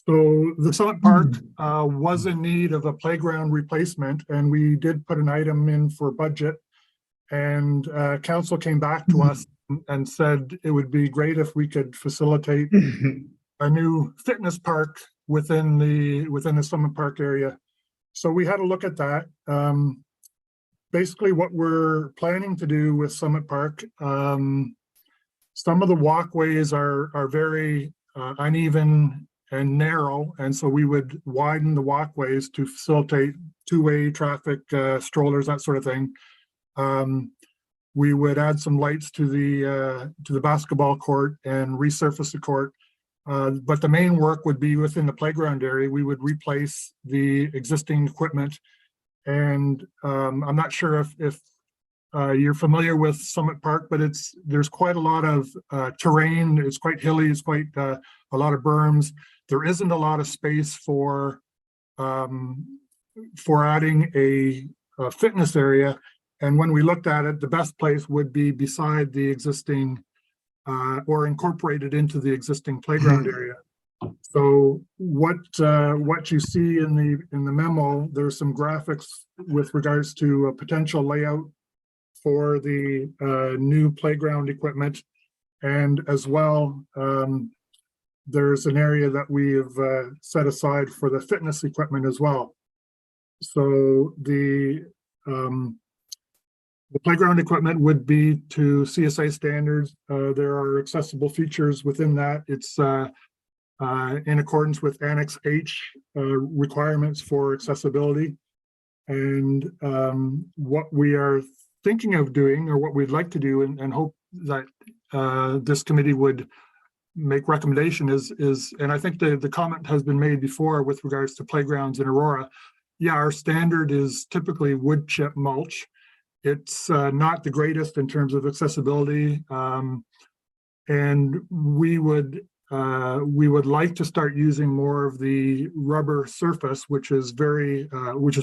So the Summit Park was in need of a playground replacement, and we did put an item in for budget. And council came back to us and said it would be great if we could facilitate a new fitness park within the Summit Park area. So we had a look at that. Basically what we're planning to do with Summit Park, some of the walkways are very uneven and narrow, and so we would widen the walkways to facilitate two-way traffic, strollers, that sort of thing. We would add some lights to the basketball court and resurface the court. But the main work would be within the playground area. We would replace the existing equipment. And I'm not sure if you're familiar with Summit Park, but there's quite a lot of terrain. It's quite hilly. It's quite a lot of berms. There isn't a lot of space for adding a fitness area. And when we looked at it, the best place would be beside the existing or incorporated into the existing playground area. So what you see in the memo, there's some graphics with regards to a potential layout for the new playground equipment, and as well there's an area that we have set aside for the fitness equipment as well. So the playground equipment would be to CSA standards. There are accessible features within that. It's in accordance with Annex H requirements for accessibility. And what we are thinking of doing, or what we'd like to do, and hope that this committee would make recommendation is, and I think the comment has been made before with regards to playgrounds in Aurora. Yeah, our standard is typically wood chip mulch. It's not the greatest in terms of accessibility, and we would like to start using more of the rubber surface, which is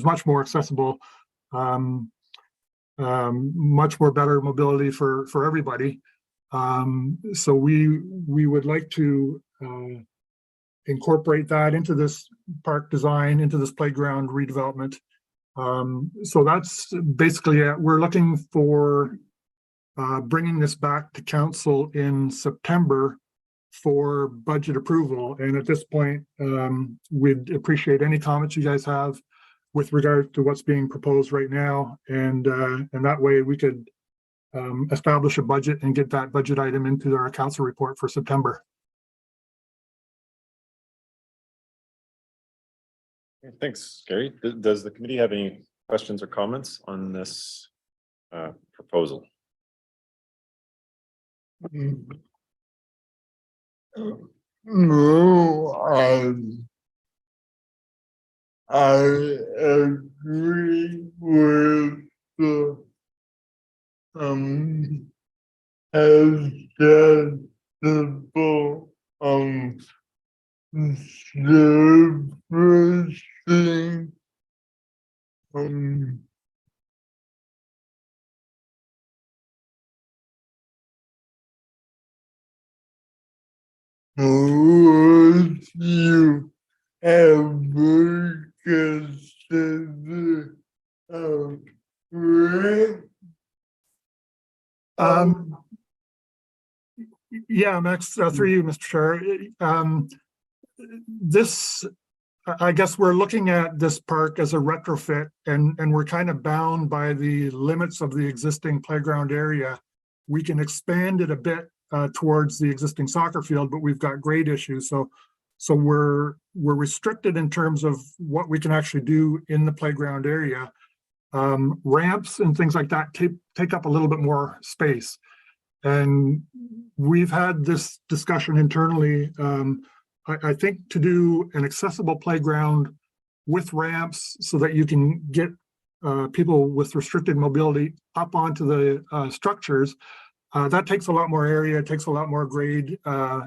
much more accessible, much more better mobility for everybody. So we would like to incorporate that into this park design, into this playground redevelopment. So that's basically it. We're looking for bringing this back to council in September for budget approval. And at this point, we'd appreciate any comments you guys have with regard to what's being proposed right now. And that way we could establish a budget and get that budget item into our council report for September. Thanks, Gary. Does the committee have any questions or comments on this proposal? No, I agree with the acceptable surfacing would you ever consider rent? Yeah, Max, through you, Mr. Chair. This, I guess we're looking at this park as a retrofit, and we're kind of bound by the limits of the existing playground area. We can expand it a bit towards the existing soccer field, but we've got grade issues. So we're restricted in terms of what we can actually do in the playground area. Ramps and things like that take up a little bit more space. And we've had this discussion internally. I think to do an accessible playground with ramps so that you can get people with restricted mobility up onto the structures, that takes a lot more area, takes a lot more grade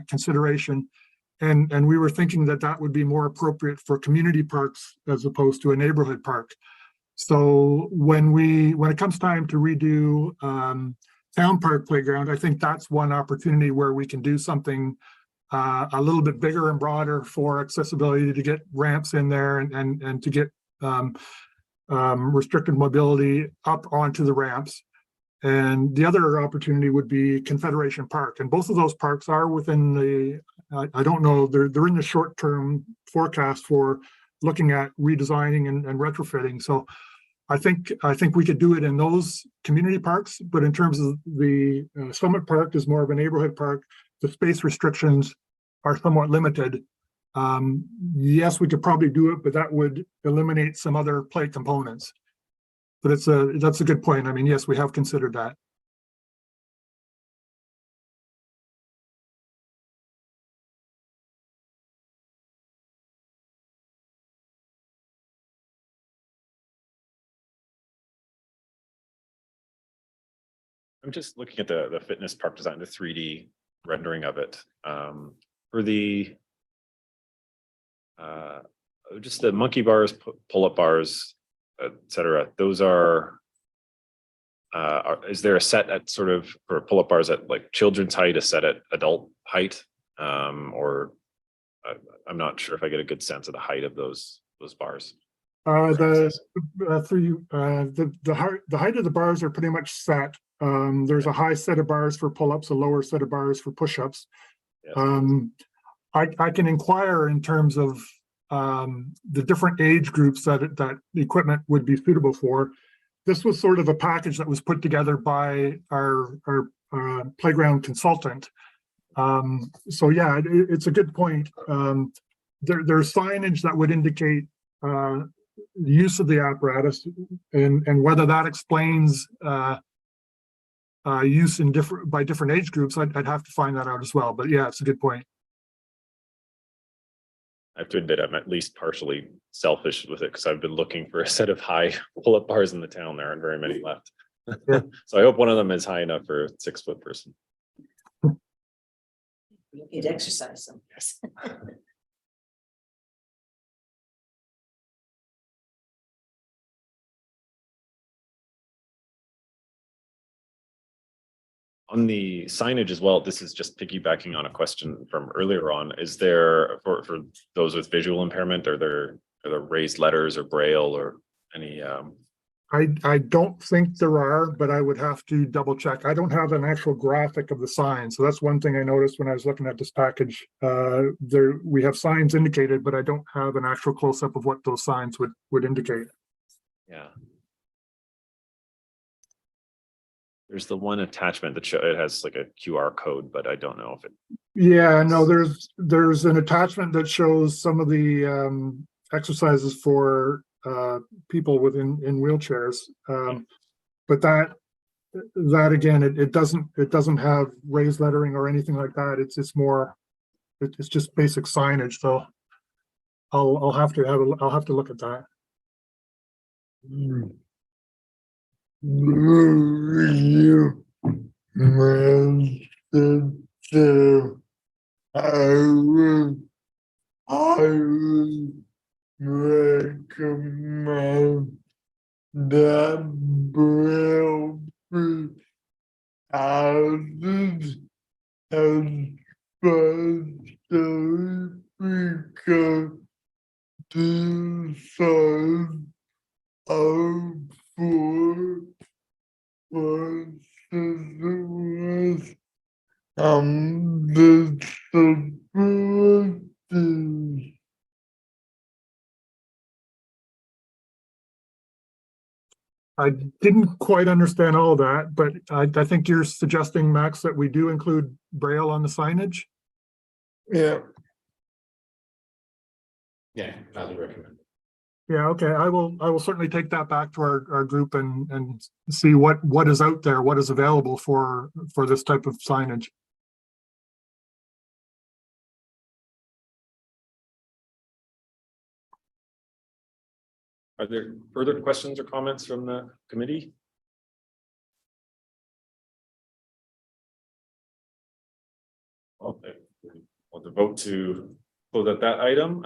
consideration. And we were thinking that that would be more appropriate for community parks as opposed to a neighborhood park. So when it comes time to redo town park playground, I think that's one opportunity where we can do something a little bit bigger and broader for accessibility, to get ramps in there and to get restricted mobility up onto the ramps. And the other opportunity would be Confederation Park. And both of those parks are within the, I don't know, they're in the short-term forecast for looking at redesigning and retrofitting. So I think we could do it in those community parks, but in terms of the Summit Park is more of a neighborhood park. The space restrictions are somewhat limited. Yes, we could probably do it, but that would eliminate some other play components. But that's a good point. I mean, yes, we have considered that. I'm just looking at the fitness park design, the 3D rendering of it. For the just the monkey bars, pull-up bars, etc. Those are is there a set at sort of for pull-up bars at like children's height, a set at adult height? Or I'm not sure if I get a good sense of the height of those bars. The height of the bars are pretty much set. There's a high set of bars for pull-ups, a lower set of bars for push-ups. Yes. I can inquire in terms of the different age groups that the equipment would be suitable for. This was sort of a package that was put together by our playground consultant. So yeah, it's a good point. There's signage that would indicate the use of the apparatus, and whether that explains use in by different age groups, I'd have to find that out as well. But yeah, it's a good point. I have to admit, I'm at least partially selfish with it because I've been looking for a set of high pull-up bars in the town. There aren't very many left. Yeah. So I hope one of them is high enough for a 6-foot person. You need exercise some. On the signage as well, this is just piggybacking on a question from earlier on. Is there, for those with visual impairment, are there raised letters or braille or any? I don't think there are, but I would have to double check. I don't have an actual graphic of the sign. So that's one thing I noticed when I was looking at this package. We have signs indicated, but I don't have an actual close-up of what those signs would indicate. Yeah. There's the one attachment that it has like a QR code, but I don't know if it. Yeah, no, there's an attachment that shows some of the exercises for people in wheelchairs. But that again, it doesn't have raised lettering or anything like that. It's just basic signage. So I'll have to look at that. You mentioned to I would recommend that Braille be added, especially because these signs are for persons with disabilities. I didn't quite understand all that, but I think you're suggesting, Max, that we do include Braille on the signage. Yeah. Yeah, highly recommend. Yeah, okay. I will certainly take that back to our group and see what is out there, what is available for this type of signage. Are there further questions or comments from the committee? Okay, we'll vote to close out that item.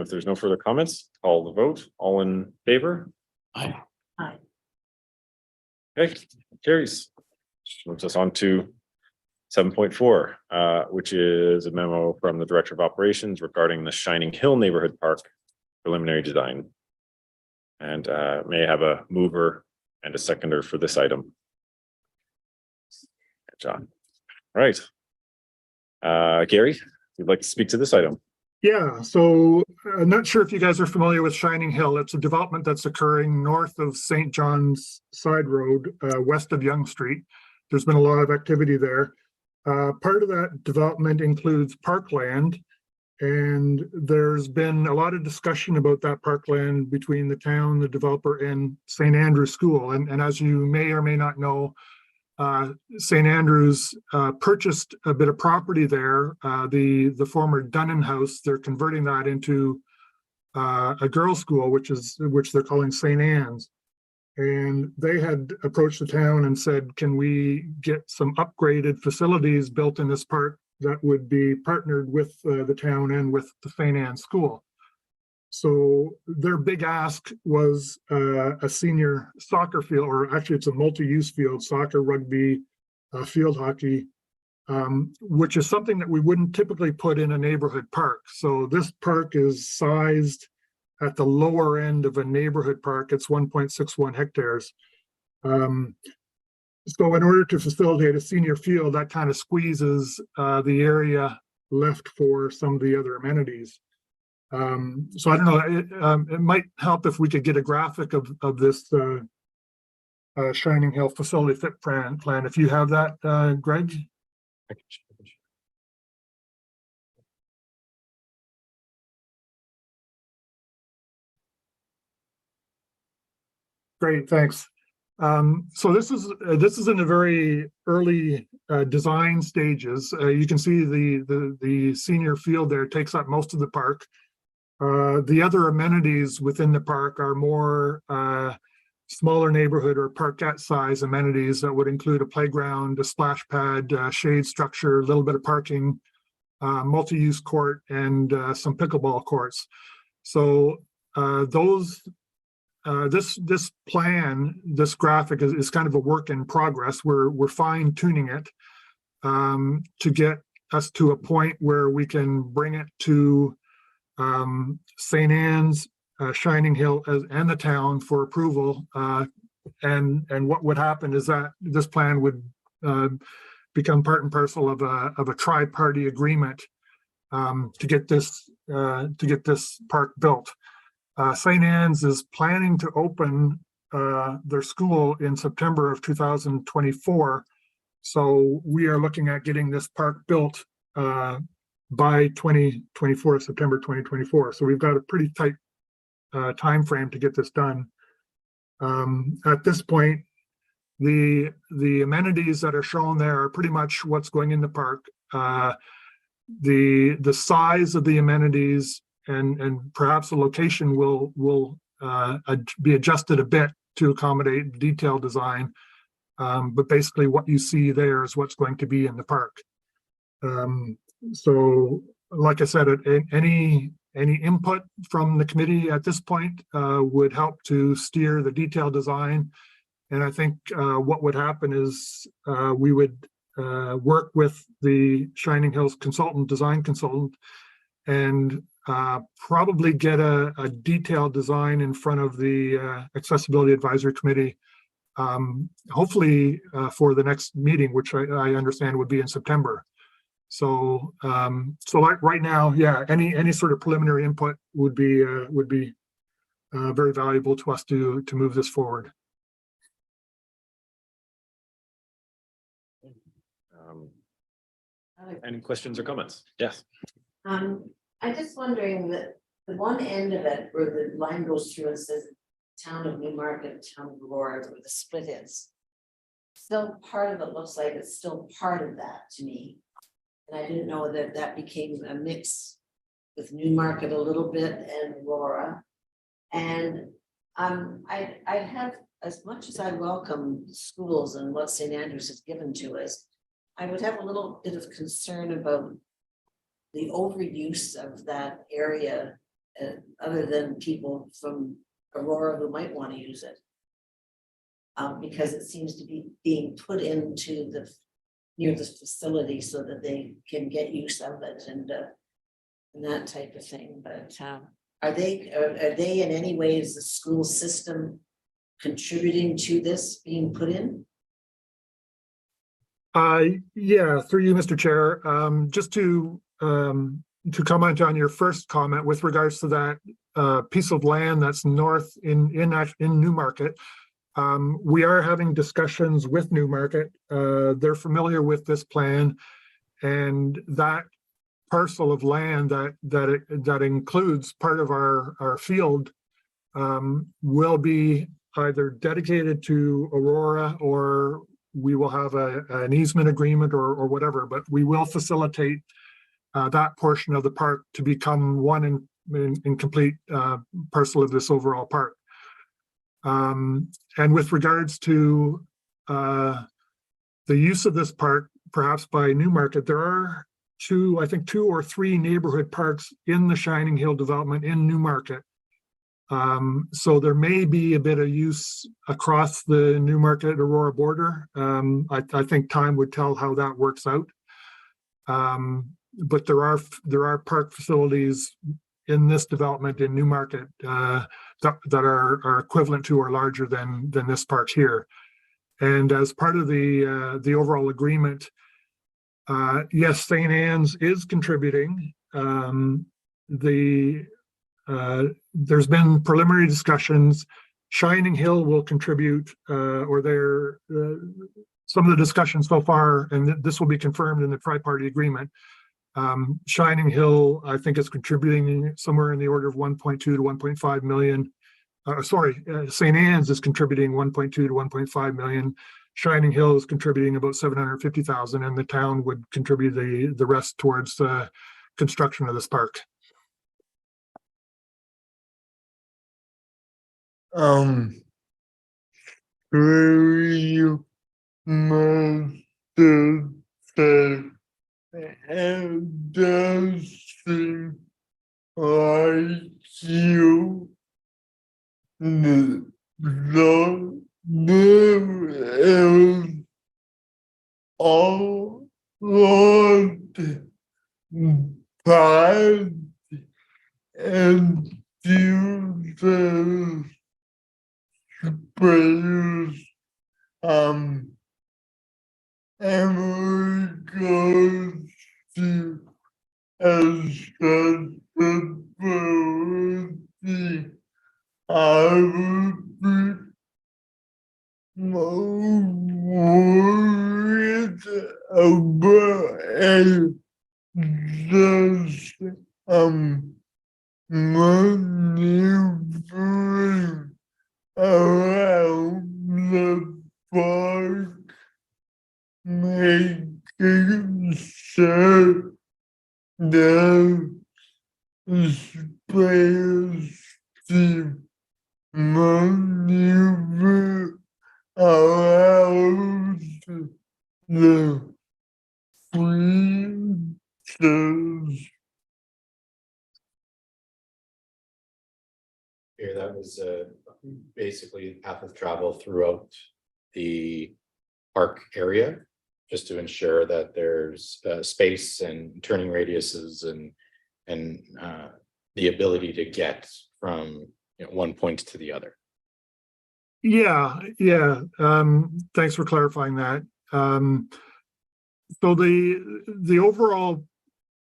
If there's no further comments, call the vote. All in favor? Aye. Aye. Okay, carries. Moves us on to 7.4, which is a memo from the Director of Operations regarding the Shining Hill Neighborhood Park preliminary design. And may I have a mover and a seconder for this item? John. All right. Gary, you'd like to speak to this item? Yeah, so I'm not sure if you guys are familiar with Shining Hill. It's a development that's occurring north of St. John's Side Road, west of Yonge Street. There's been a lot of activity there. Part of that development includes parkland, and there's been a lot of discussion about that parkland between the town, the developer, and St. Andrew's School. And as you may or may not know, St. Andrews purchased a bit of property there. The former Dunnan House, they're converting that into a girls' school, which they're calling St. Anne's. And they had approached the town and said, can we get some upgraded facilities built in this park that would be partnered with the town and with the St. Anne's School? So their big ask was a senior soccer field, or actually it's a multi-use field, soccer, rugby, field hockey, which is something that we wouldn't typically put in a neighborhood park. So this park is sized at the lower end of a neighborhood park. It's 1.61 hectares. So in order to facilitate a senior field, that kind of squeezes the area left for some of the other amenities. So I don't know, it might help if we could get a graphic of this Shining Hill facility fit plan. If you have that, Greg. Great, thanks. So this is in the very early design stages. You can see the senior field there takes up most of the park. The other amenities within the park are more smaller neighborhood or parkette size amenities that would include a playground, a splash pad, shade structure, a little bit of parking, multi-use court, and some pickleball courts. So this plan, this graphic is kind of a work in progress. We're fine tuning it to get us to a point where we can bring it to St. Anne's, Shining Hill, and the town for approval. And what would happen is that this plan would become part and parcel of a tri-party agreement to get this park built. St. Anne's is planning to open their school in September of 2024. So we are looking at getting this park built by 2024, September 2024. So we've got a pretty tight time frame to get this done. At this point, the amenities that are shown there are pretty much what's going in the park. The size of the amenities and perhaps the location will be adjusted a bit to accommodate detailed design. But basically what you see there is what's going to be in the park. So like I said, any input from the committee at this point would help to steer the detailed design. And I think what would happen is we would work with the Shining Hills design consultant, and probably get a detailed design in front of the Accessibility Advisory Committee, hopefully for the next meeting, which I understand would be in September. So like right now, yeah, any sort of preliminary input would be very valuable to us to move this forward. Any questions or comments? Yes. I'm just wondering that the one end of it where the line goes through and says town of Newmarket, town of Aurora, where the split is. Still part of it looks like it's still part of that to me. And I didn't know that that became a mix with Newmarket a little bit and Aurora. And I have, as much as I welcome schools and what St. Andrews has given to us, I would have a little bit of concern about the overuse of that area, other than people from Aurora who might want to use it. Because it seems to be being put into near the facility so that they can get use of it and that type of thing, but are they in any way, is the school system contributing to this being put in? Yeah, through you, Mr. Chair, just to comment on your first comment with regards to that piece of land that's north in Newmarket. We are having discussions with Newmarket. They're familiar with this plan, and that parcel of land that includes part of our field will be either dedicated to Aurora, or we will have an easement agreement or whatever, but we will facilitate that portion of the park to become one in complete parcel of this overall park. And with regards to the use of this park, perhaps by Newmarket, there are I think two or three neighborhood parks in the Shining Hill development in Newmarket. So there may be a bit of use across the Newmarket Aurora border. I think time would tell how that works out. But there are park facilities in this development in Newmarket that are equivalent to or larger than this park here. And as part of the overall agreement, yes, St. Anne's is contributing. There's been preliminary discussions. Shining Hill will contribute, or some of the discussions so far, and this will be confirmed in the tri-party agreement. Shining Hill, I think, is contributing somewhere in the order of 1.2 to 1.5 million. St. Anne's is contributing 1.2 to 1.5 million. Shining Hill is contributing about 750,000, and the town would contribute the rest towards the construction of this park. You must say, and does seem like you there is all the pride and future prayers and regards to accessibility. I would be more worried about just maneuvering around the park, making sure the space to maneuver around the creatures. Here, that was basically path of travel throughout the park area, just to ensure that there's space and turning radiuses and the ability to get from one point to the other. Yeah. Thanks for clarifying that. So the overall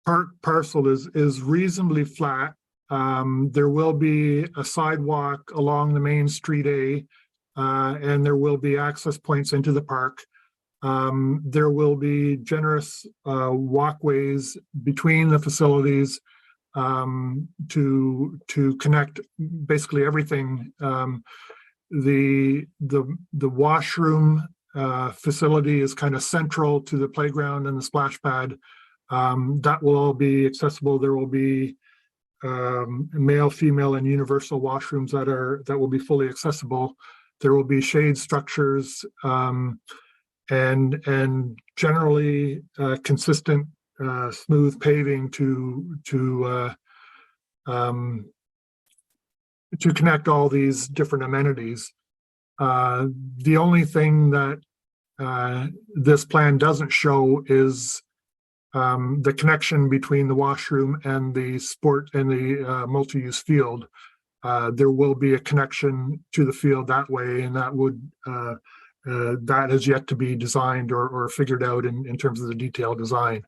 park parcel is reasonably flat. There will be a sidewalk along the main street A, and there will be access points into the park. There will be generous walkways between the facilities to connect basically everything. The washroom facility is kind of central to the playground and the splash pad. That will all be accessible. There will be male, female, and universal washrooms that will be fully accessible. There will be shade structures, and generally consistent smooth paving to connect all these different amenities. The only thing that this plan doesn't show is the connection between the washroom and the sport and the multi-use field. There will be a connection to the field that way, and that has yet to be designed or figured out in terms of the detailed design.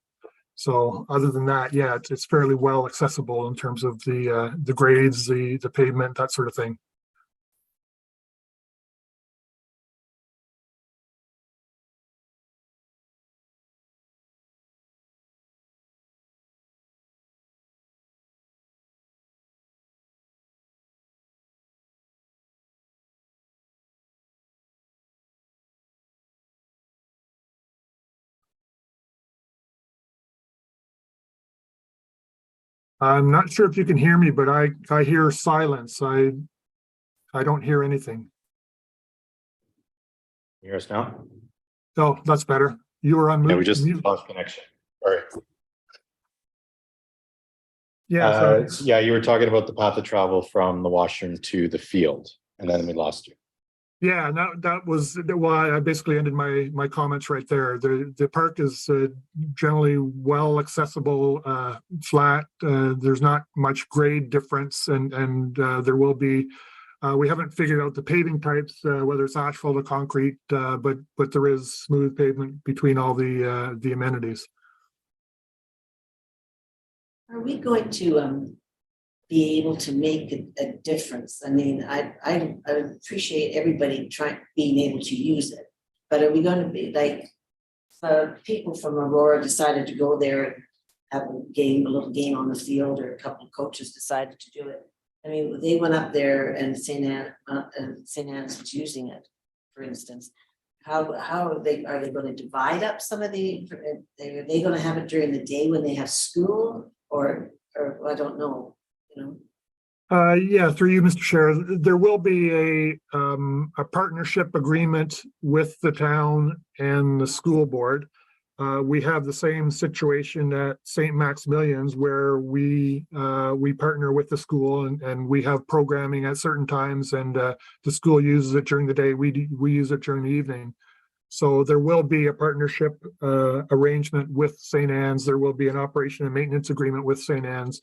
So other than that, yeah, it's fairly well accessible in terms of the grades, the pavement, that sort of thing. I'm not sure if you can hear me, but I hear silence. I don't hear anything. You hear us now? Oh, that's better. You were on mute. Yeah, we just lost connection. Sorry. Yeah, Yeah, you were talking about the path of travel from the washroom to the field, and then we lost you. yeah, that was why I basically ended my comments right there. The park is generally well accessible, flat. There's not much grade difference, and there will be. We haven't figured out the paving types, whether it's asphalt or concrete, but there is smooth pavement between all the amenities. Are we going to be able to make a difference? I mean, I appreciate everybody being able to use it, but are we going to be like, people from Aurora decided to go there and have a little game on the field, or a couple of coaches decided to do it. I mean, they went up there and St. Anne's was using it, for instance. How are they going to divide up some of are they going to have it during the day when they have school, or I don't know, you know? Yeah, through you, Mr. Chair, there will be a partnership agreement with the town and the school board. We have the same situation at St. Maximilian's, where we partner with the school, and we have programming at certain times, and the school uses it during the day. We use it during the evening. So there will be a partnership arrangement with St. Anne's. There will be an operation and maintenance agreement with St. Anne's.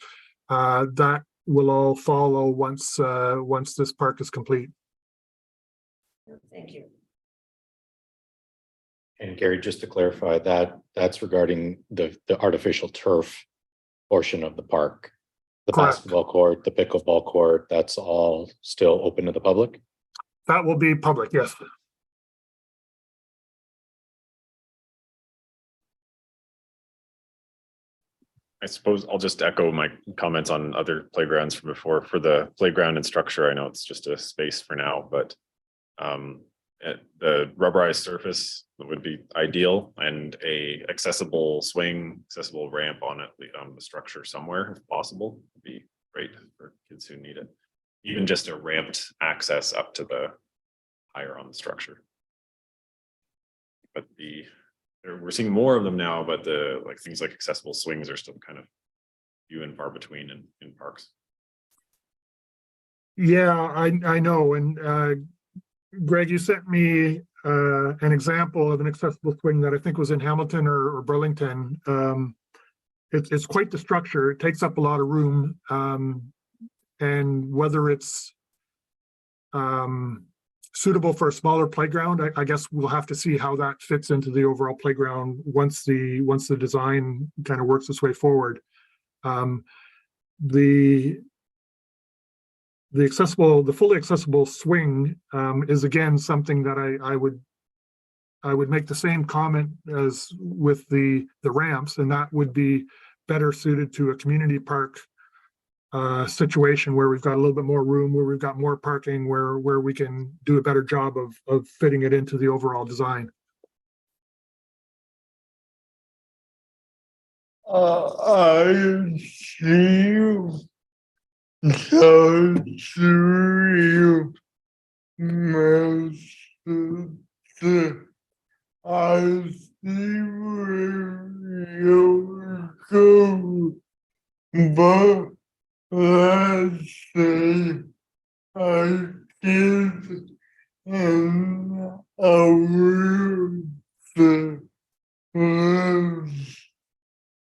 That will all follow once this park is complete. Thank you. And Gary, just to clarify, that's regarding the artificial turf portion of the park. The Correct. Basketball court, the pickleball court, that's all still open to the public? That will be public, yes. I suppose I'll just echo my comments on other playgrounds from before. For the playground and structure, I know it's just a space for now, but the rubberized surface would be ideal, and a accessible swing, accessible ramp on it, on the structure somewhere if possible would be great for kids who need it. Even just a ramped access up to the higher on the structure. But we're seeing more of them now, but things like accessible swings are still kind of few and far between in parks. Yeah, I know. And Greg, you sent me an example of an accessible swing that I think was in Hamilton or Burlington. It's quite the structure. It takes up a lot of room. And whether it's suitable for a smaller playground, I guess we'll have to see how that fits into the overall playground once the design kind of works its way forward. The fully accessible swing is again something that I would make the same comment as with the ramps, and that would be better suited to a community park situation where we've got a little bit more room, where we've got more parking, where we can do a better job of fitting it into the overall design. I see Country Massachusetts. I see where you're going, but let's say I did an hour that lives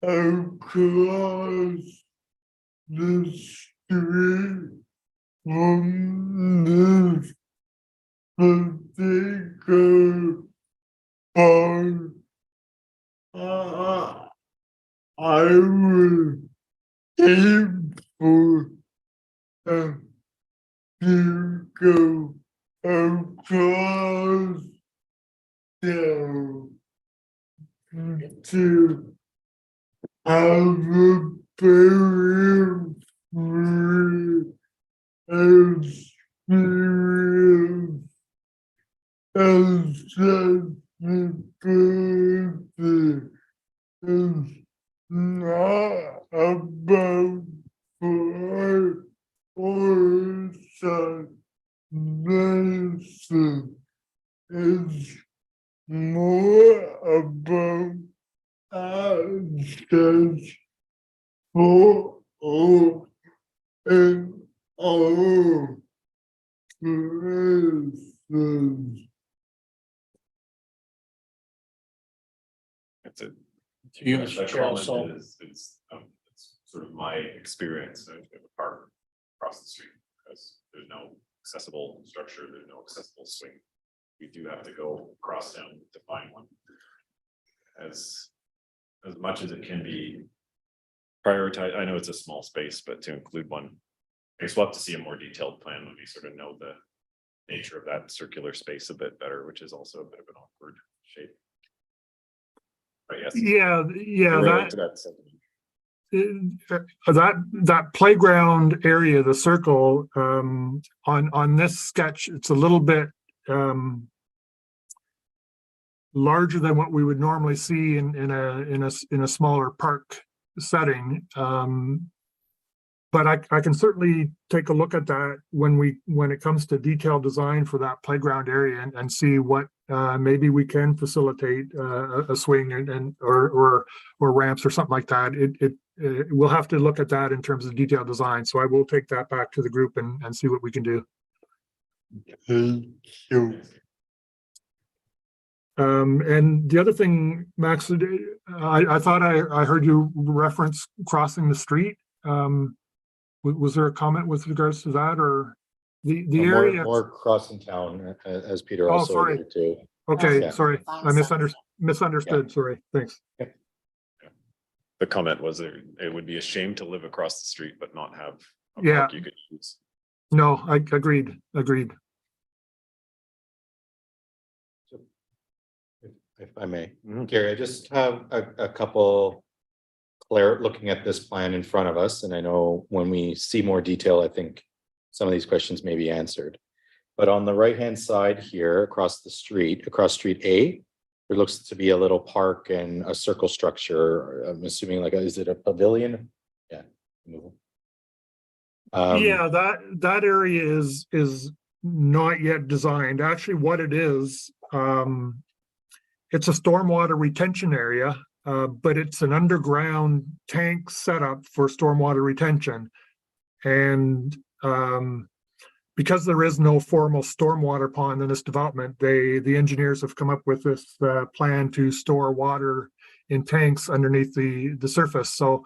across the street from this particular park. I would aim for them to go across town to have a very free experience accessibility is not about flight or medicine. It's more about access for all and all places. That's it. To you, That Mr. Chair, comment also. it's sort of my experience of a park across the street, because there's no accessible structure, there's no accessible swing. We do have to go across town to find one. As much as it can be prioritized, I know it's a small space, but to include one, I guess we'll have to see a more detailed plan when we sort of know the nature of that circular space a bit better, which is also a bit of an awkward shape. But yes. Yeah, I relate to that sentiment. that playground area, the circle, on this sketch, it's a little bit larger than what we would normally see in a smaller park setting. But I can certainly take a look at that when it comes to detailed design for that playground area and see what maybe we can facilitate a swing or ramps or something like that. We'll have to look at that in terms of detailed design. So I will take that back to the group and see what we can do. Thank you. And the other thing, Max, I thought I heard you reference crossing the street. Was there a comment with regards to that, or the area? More crossing town, as Peter Oh, also sorry. alluded to. Okay, Yeah. sorry, I misunderstood. Sorry, thanks. The comment was it would be a shame to live across the street but not have a Yeah. park you could use. No, I agreed. If I may, Mhm. Gary, I just have a couple looking at this plan in front of us, and I know when we see more detail, I think some of these questions may be answered. But on the right-hand side here, across street A, there looks to be a little park and a circle structure. I'm assuming is it a pavilion? Yeah. Yeah, that area is not yet designed. Actually, what it is, it's a stormwater retention area, but it's an underground tank setup for stormwater retention. And because there is no formal stormwater pond in this development, the engineers have come up with this plan to store water in tanks underneath the surface. So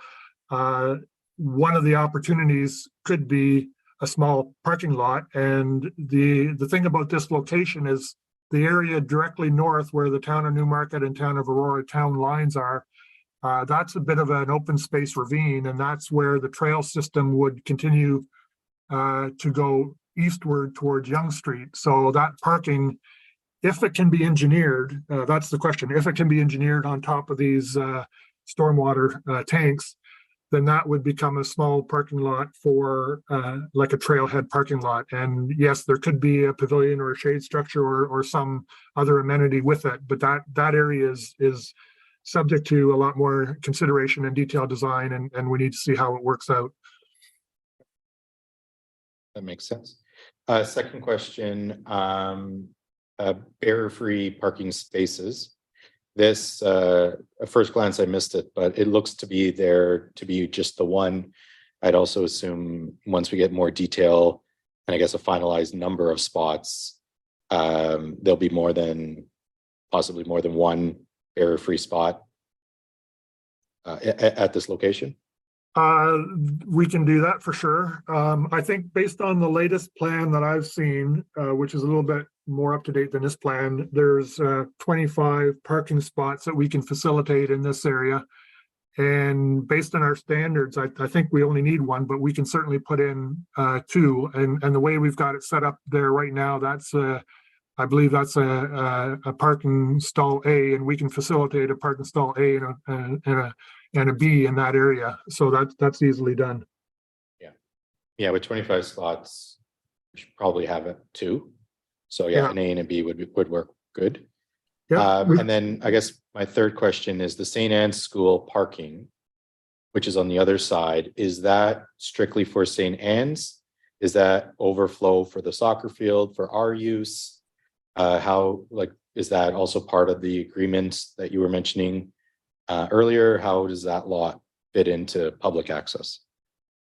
one of the opportunities could be a small parking lot. And the thing about this location is the area directly north where the town of Newmarket and town of Aurora town lines are, that's a bit of an open space ravine, and that's where the trail system would continue to go eastward towards Yonge Street. So that parking, if it can be engineered, that's the question, if it can be engineered on top of these stormwater tanks, then that would become a small parking lot for like a trailhead parking lot. And yes, there could be a pavilion or a shade structure or some other amenity with it, but that area is subject to a lot more consideration and detailed design, and we need to see how it works out. That makes sense. Second question, barrier-free parking spaces. This, at first glance, I missed it, but it looks to be there to be just the one. I'd also assume once we get more detail and I guess a finalized number of spots, there'll be possibly more than one barrier-free spot at this location. We can do that for sure. I think based on the latest plan that I've seen, which is a little bit more up to date than this plan, there's 25 parking spots that we can facilitate in this area. And based on our standards, I think we only need one, but we can certainly put in two. And the way we've got it set up there right now, that's I believe that's a parking stall A, and we can facilitate a parking stall A and a B in that area. So that's easily done. Yeah, with 25 slots, we should probably have it two. So yeah, an A and a B would work good. Yeah, And then I guess my third question is the St. Anne's School parking, which is on the other side. Is that strictly for St. Anne's? Is that overflow for the soccer field for our use? Is that also part of the agreements that you were mentioning earlier? How does that lot fit into public access?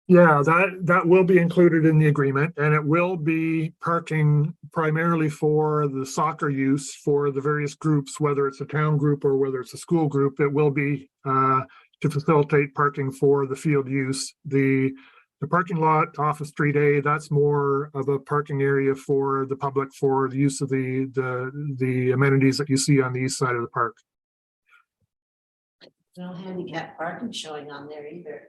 Yeah, that will be included in the agreement, and it will be parking primarily for the soccer use for the various groups, whether it's a town group or whether it's a school group. It will be to facilitate parking for the field use. The parking lot off of Street A, that's more of a parking area for the public for the use of the amenities that you see on the east side of the park. No handicap parking showing on there either.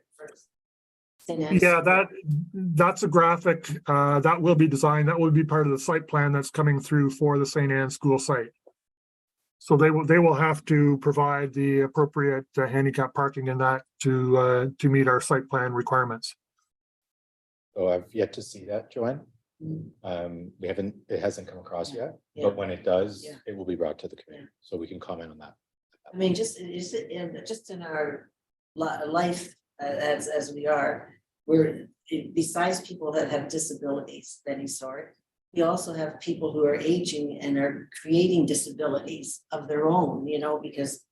Yeah, that's a graphic that will be designed. That will be part of the site plan that's coming through for the St. Anne's School site. So they will have to provide the appropriate handicap parking in that to meet our site plan requirements. So I've yet to see that, Joanne. It hasn't come across yet, but when it does, it will be brought to the committee, so we can comment on that. I mean, just in our life as we are, we're, besides people that have disabilities of any sort, we also have people who are aging and are creating disabilities of their own, because,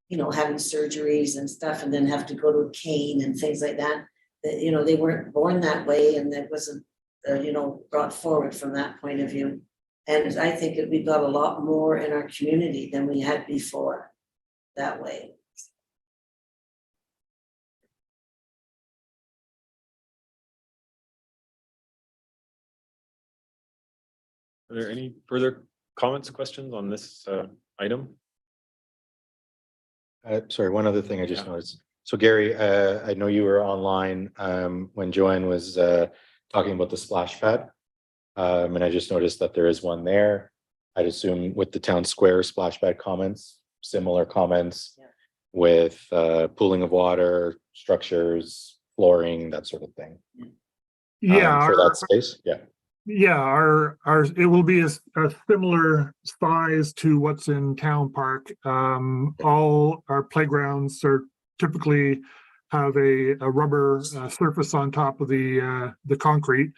having surgeries and stuff and then have to go to a cane and things like that. That, they weren't born that way, and that wasn't, brought forward from that point of view. And I think that we've got a lot more in our community than we had before that way. Are there any further comments, questions on this item? Sorry, one other thing I just noticed. So Gary, I know you were online when Joanne was talking about the splash pad. And I just noticed that there is one there. I'd assume with the town square splash pad comments, similar comments with pooling of water, structures, flooring, that sort of thing. Yeah, for that space. Yeah, our it will be a similar size to what's in Town Park. All our playgrounds are typically have a rubber surface on top of the concrete,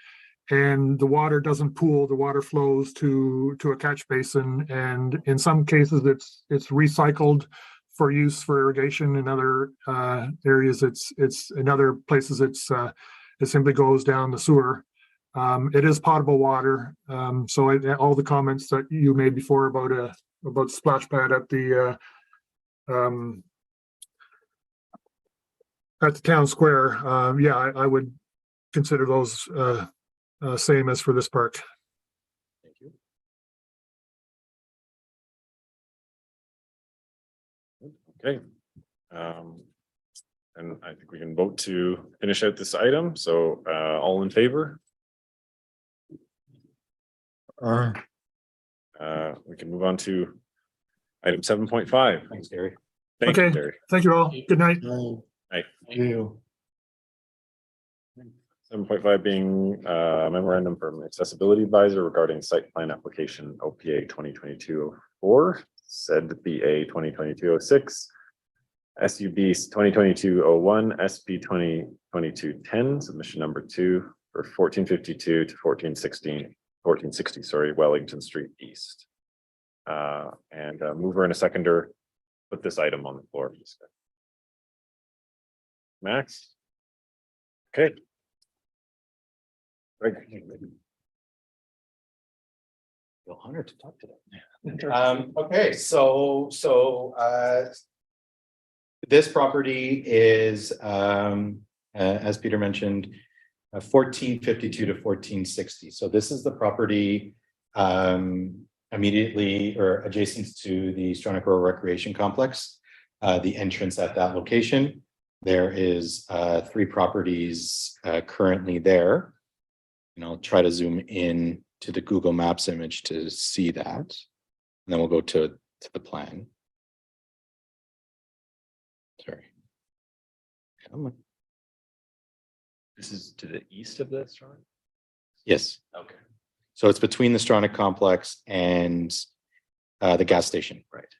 and the water doesn't pool. The water flows to a catch basin, and in some cases it's recycled for use for irrigation. In other areas, it's in other places it simply goes down the sewer. It is potable water. So all the comments that you made before about splash pad at the town square, I would consider those same as for this park. Thank you. Okay. And I think we can vote to finish out this item. So all in favor? We can move on to item 7.5. Thanks, Gary. Thank you, Okay. Terry. Thank you all. Good night. Night. You. 7.5 being memorandum from accessibility advisor regarding site plan application OPA 2022-04, said BA 2022-06, SUB 2022-01, SP 2022-10, submission number 2 for 1452 to 1460, sorry, Wellington Street East. And a mover and a seconder put this item on the floor. Max? Okay. Greg. Feel honored to talk to them. Okay, so this property is, as Peter mentioned, 1452 to 1460. So this is the property immediately or adjacent to the Stronach Rural Recreation Complex, the entrance at that location. There is 3 properties currently there. And I'll try to zoom in to the Google Maps image to see that. And then we'll go to the plan. Sorry. Come on. This is to the east of this, right? Yes. Okay. So it's between the Stronach complex and the gas station. Right.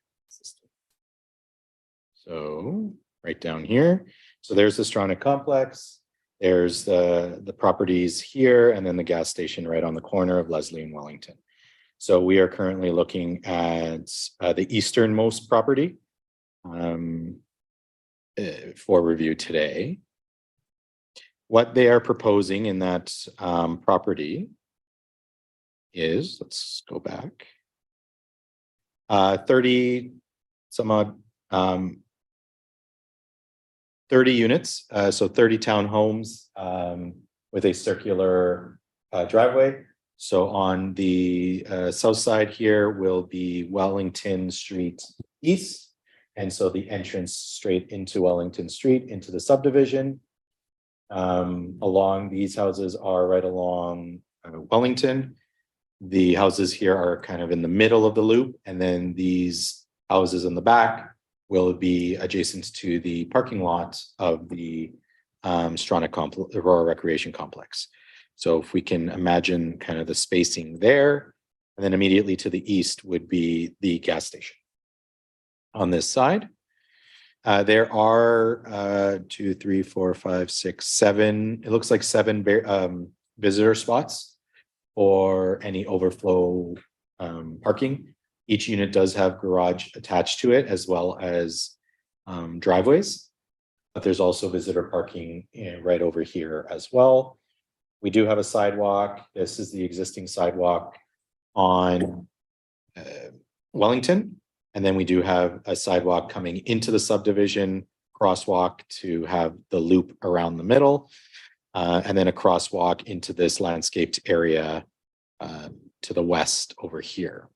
So right down here. So there's the Stronach complex. There's the properties here, and then the gas station right on the corner of Leslie and Wellington. So we are currently looking at the easternmost property for review today. What they are proposing in that property is, let's go back, 30 some odd 30 units, so 30 townhomes with a circular driveway. So on the south side here will be Wellington Street East. And so the entrance straight into Wellington Street into the subdivision. Along these houses are right along Wellington. The houses here are kind of in the middle of the loop, and then these houses in the back will be adjacent to the parking lot of the Stronach Aurora Recreation Complex. So if we can imagine kind of the spacing there, and then immediately to the east would be the gas station. On this side, there are 2, 3, 4, 5, 6, 7. It looks like 7 visitor spots for any overflow parking. Each unit does have garage attached to it, as well as driveways. But there's also visitor parking right over here as well. We do have a sidewalk. This is the existing sidewalk on Wellington. And then we do have a sidewalk coming into the subdivision, crosswalk to have the loop around the middle, and then a crosswalk into this landscaped area to the west over here.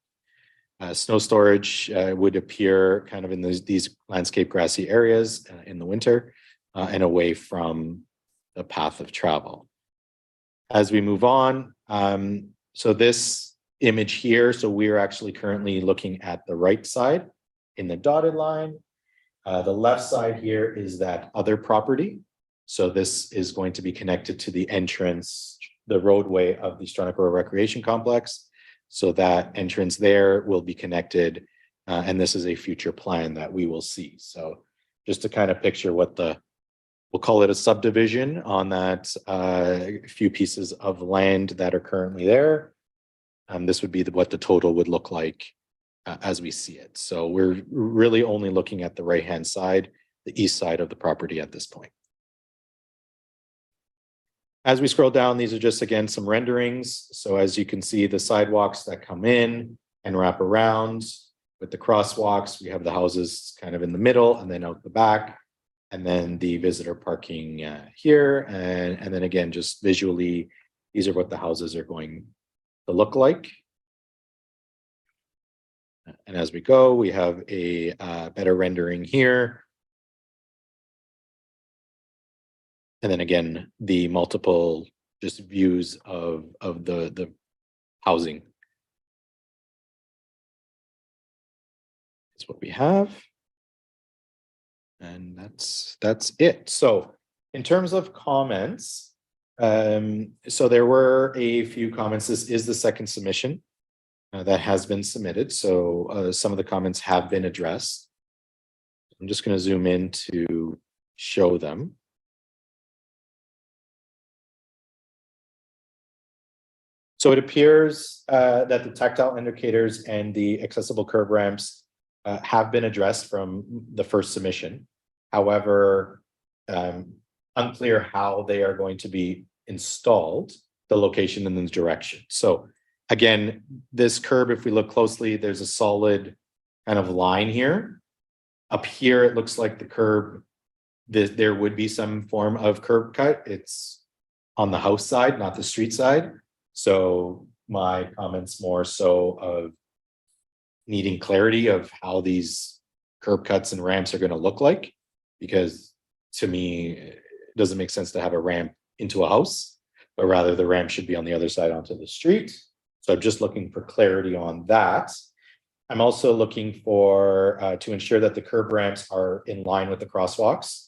Snow storage would appear kind of in these landscape grassy areas in the winter and away from the path of travel. As we move on, so this image here, so we're actually currently looking at the right side in the dotted line. The left side here is that other property. So this is going to be connected to the entrance, the roadway of the Stronach Aurora Recreation Complex. So that entrance there will be connected, and this is a future plan that we will see. So just to kind of picture what we'll call it a subdivision on that few pieces of land that are currently there. This would be what the total would look like as we see it. So we're really only looking at the right-hand side, the east side of the property at this point. As we scroll down, these are just, again, some renderings. So as you can see, the sidewalks that come in and wrap around with the crosswalks, we have the houses kind of in the middle and then out the back, and then the visitor parking here. And then again, just visually, these are what the houses are going to look like. And as we go, we have a better rendering here. And then again, the multiple just views of the housing. That's what we have. And that's it. So in terms of comments, so there were a few comments. This is the second submission that has been submitted. So some of the comments have been addressed. I'm just going to zoom in to show them. So it appears that the tactile indicators and the accessible curb ramps have been addressed from the first submission. However, unclear how they are going to be installed, the location and the direction. So again, this curb, if we look closely, there's a solid kind of line here. Up here, it looks like the curb, there would be some form of curb cut. It's on the house side, not the street side. So my comments more so of needing clarity of how these curb cuts and ramps are going to look like, because to me, it doesn't make sense to have a ramp into a house, but rather the ramp should be on the other side onto the street. So I'm just looking for clarity on that. I'm also looking for to ensure that the curb ramps are in line with the crosswalks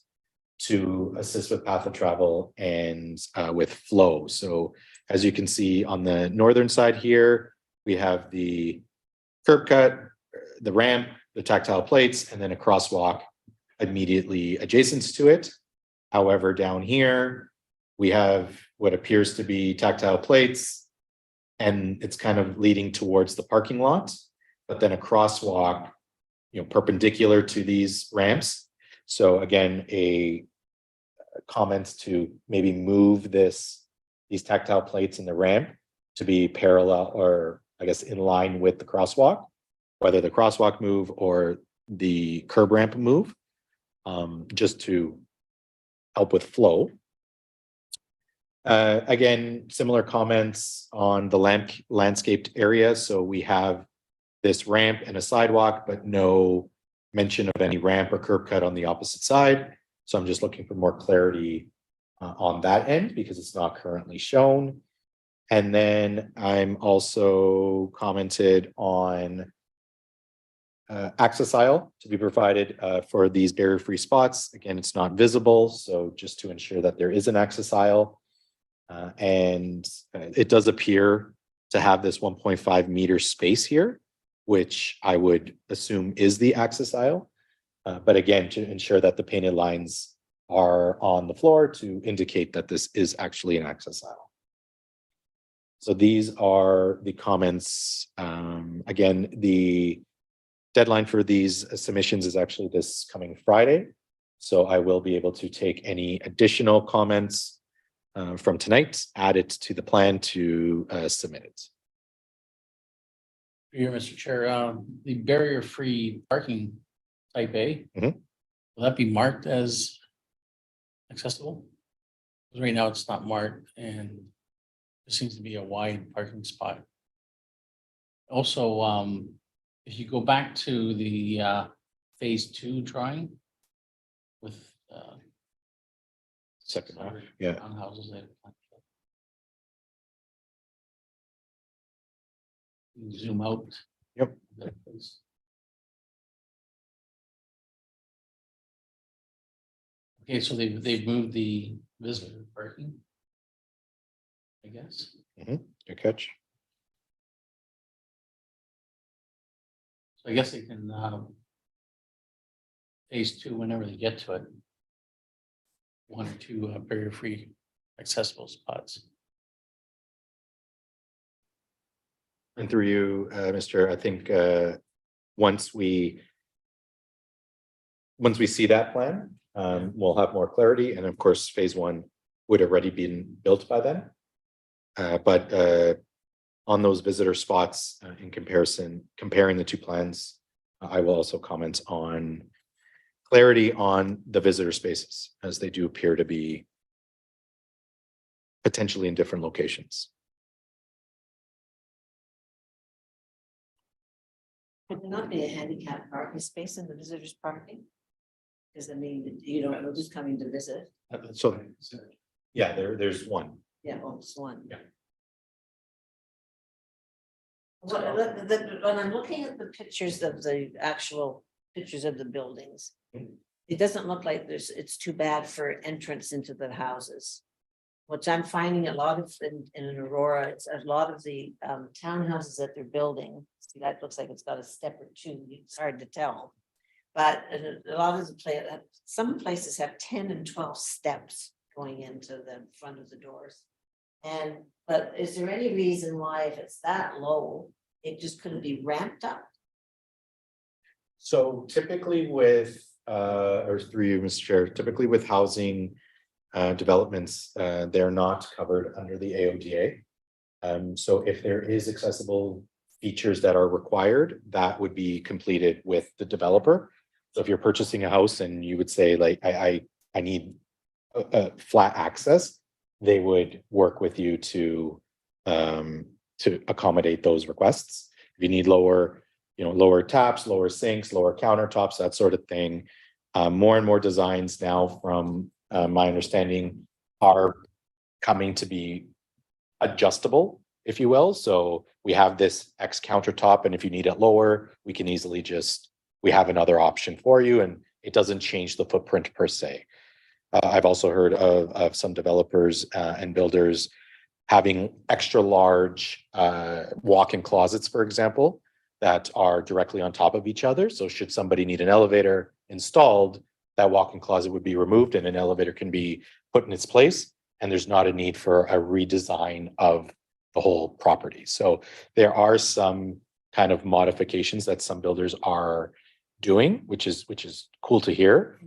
to assist with path of travel and with flow. So as you can see on the northern side here, we have the curb cut, the ramp, the tactile plates, and then a crosswalk immediately adjacent to it. However, down here, we have what appears to be tactile plates, and it's kind of leading towards the parking lot, but then a crosswalk, perpendicular to these ramps. So again, a comment to maybe move these tactile plates in the ramp to be parallel, or I guess in line with the crosswalk, whether the crosswalk move or the curb ramp move, just to help with flow. Again, similar comments on the landscaped area. So we have this ramp and a sidewalk, but no mention of any ramp or curb cut on the opposite side. So I'm just looking for more clarity on that end because it's not currently shown. And then I'm also commented on access aisle to be provided for these barrier-free spots. Again, it's not visible, so just to ensure that there is an access aisle. And it does appear to have this 1.5 meter space here, which I would assume is the access aisle. But again, to ensure that the painted lines are on the floor to indicate that this is actually an access aisle. So these are the comments. Again, the deadline for these submissions is actually this coming Friday. So I will be able to take any additional comments from tonight, add it to the plan to submit it. Here, Mr. Chair, the barrier-free parking type A, Mhm. will that be marked as accessible? Because right now it's not marked and there seems to be a wide parking spot. Also, if you go back to the phase 2 drawing with Second half, yeah. townhouses there. Zoom out. Yep. That place. Okay, so they've moved the visitor parking, I guess. Good catch. So I guess they can phase 2 whenever they get to it. 1 or 2 barrier-free accessible spots. And through you, Mr. I think once we see that plan, we'll have more clarity. And of course, phase 1 would already been built by then. But on those visitor spots, in comparing the two plans, I will also comment on clarity on the visitor spaces, as they do appear to be potentially in different locations. Would there not be a handicap parking space in the visitors parking? Because I mean, you don't know who's coming to visit. So, yeah, there's one. Yeah, well, it's one. Yeah. When I'm looking at the pictures of the actual pictures of the buildings, it doesn't look like it's too bad for entrance into the houses. Which I'm finding a lot of in Aurora, it's a lot of the townhouses that they're building. See, that looks like it's got a step or two. It's hard to tell. But a lot of some places have 10 and 12 steps going into the front of the doors. And, but is there any reason why if it's that low, it just couldn't be ramped up? So typically with, or through you, Mr. Chair, typically with housing developments, they're not covered under the AODA. So if there is accessible features that are required, that would be completed with the developer. So if you're purchasing a house and you would say like, I need a flat access, they would work with you to accommodate those requests. If you need lower, lower taps, lower sinks, lower countertops, that sort of thing. More and more designs now from my understanding are coming to be adjustable, if you will. So we have this X countertop, and if you need it lower, we can easily we have another option for you, and it doesn't change the footprint per se. I've also heard of some developers and builders having extra large walk-in closets, for example, that are directly on top of each other. So should somebody need an elevator installed, that walk-in closet would be removed and an elevator can be put in its place. And there's not a need for a redesign of the whole property. So there are some kind of modifications that some builders are doing, which is cool to hear.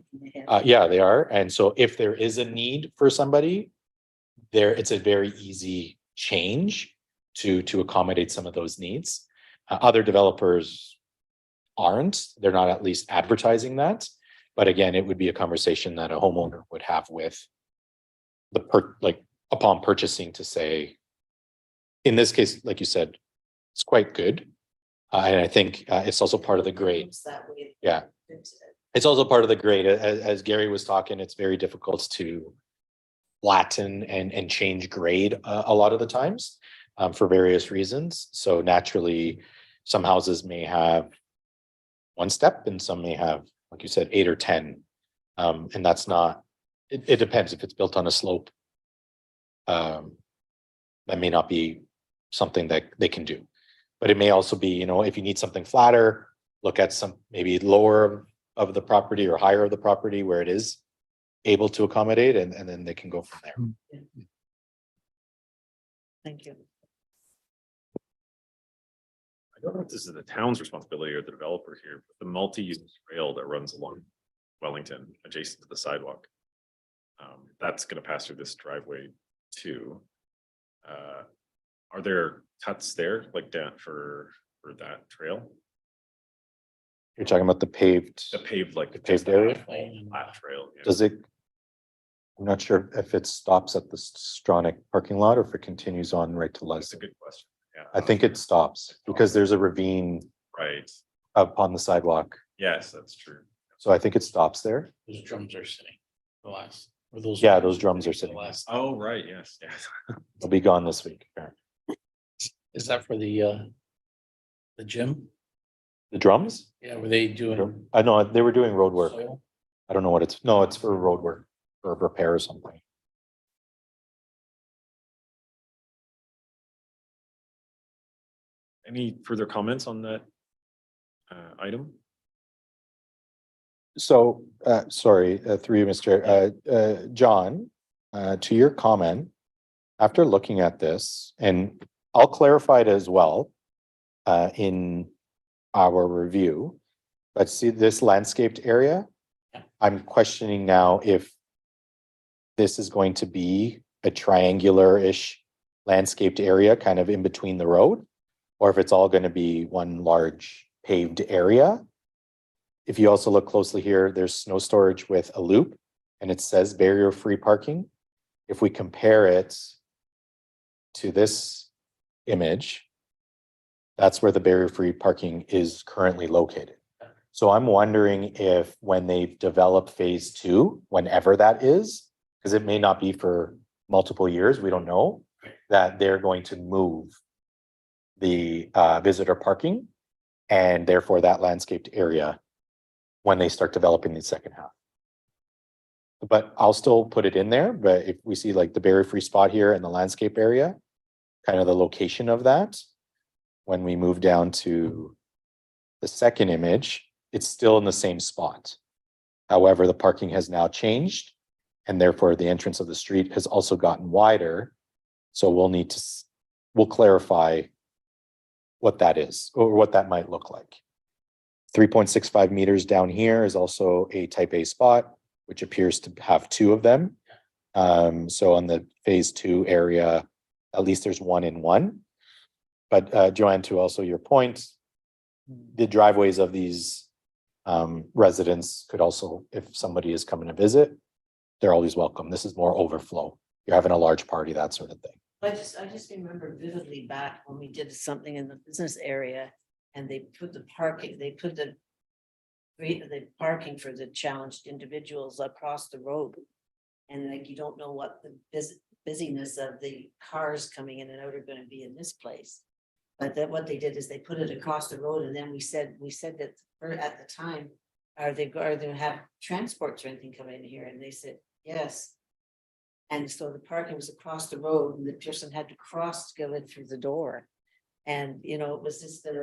Yeah, they are. And so if there is a need for somebody there, it's a very easy change to accommodate some of those needs. Other developers aren't, they're not at least advertising that. But again, it would be a conversation that a homeowner would have with upon purchasing to say, in this case, like you said, it's quite good. And I think it's also part of the grade. Yeah. It's also part of the grade. As Gary was talking, it's very difficult to flatten and change grade a lot of the times for various reasons. So naturally, some houses may have one step and some may have, like you said, 8 or 10. And that's not, it depends if it's built on a slope. That may not be something that they can do. But it may also be, if you need something flatter, look at some maybe lower of the property or higher of the property where it is able to accommodate, and then they can go from there. Thank you. I don't know if this is the town's responsibility or the developer here, but the multi-use trail that runs along Wellington adjacent to the sidewalk. That's going to pass through this driveway too. Are there cuts there like that for that trail? You're talking about the paved Paved area? Flat trail. Yeah. Does it? I'm not sure if it stops at the Stronach parking lot or if it continues on right to That's a Leslie. good question. Yeah. I think it stops because there's a ravine Right. up on the sidewalk. Yes, that's true. So I think it stops there. Those drums are sitting, the last, or those. Yeah, those drums are the sitting. last. Oh, right. Yes. Yes. They'll be gone this week. Is that for the gym? The drums? Yeah, were they doing? I know they were doing road work. soil? I don't know what it's, no, it's for road work or repair or something. Any further comments on that item? So, sorry, through you, Mr. John, to your comment, after looking at this, and I'll clarify it as well in our review, but see this landscaped area, I'm questioning now if this is going to be a triangular-ish landscaped area kind of in between the road, or if it's all going to be one large paved area. If you also look closely here, there's snow storage with a loop and it says barrier-free parking. If we compare it to this image, that's where the barrier-free parking is currently located. So I'm wondering if when they've developed phase 2, whenever that is, because it may not be for multiple years, we don't know, that they're going to move the visitor parking and therefore that landscaped area when they start developing the second half. But I'll still put it in there, but if we see like the barrier-free spot here in the landscape area, kind of the location of that, when we move down to the second image, it's still in the same spot. However, the parking has now changed and therefore the entrance of the street has also gotten wider So we'll need to, we'll clarify what that is or what that might look like. 3.65 meters down here is also a type A spot, which appears to have two of them. So on the phase 2 area, at least there's 1 in 1. But Joanne, to also your point, the driveways of these residents could also, if somebody is coming to visit, they're always welcome. This is more overflow. You're having a large party, that sort of thing. I just remember vividly back when we did something in the business area and they put the parking, they put the parking for the challenged individuals across the road. And like, you don't know what the busyness of the cars coming in and out are gonna be in this place. But then what they did is they put it across the road and then we said that at the time, are they going to have transports or anything coming in here? And they said, yes. And so the parking was across the road and the person had to cross to go in through the door. And, you know, it was just it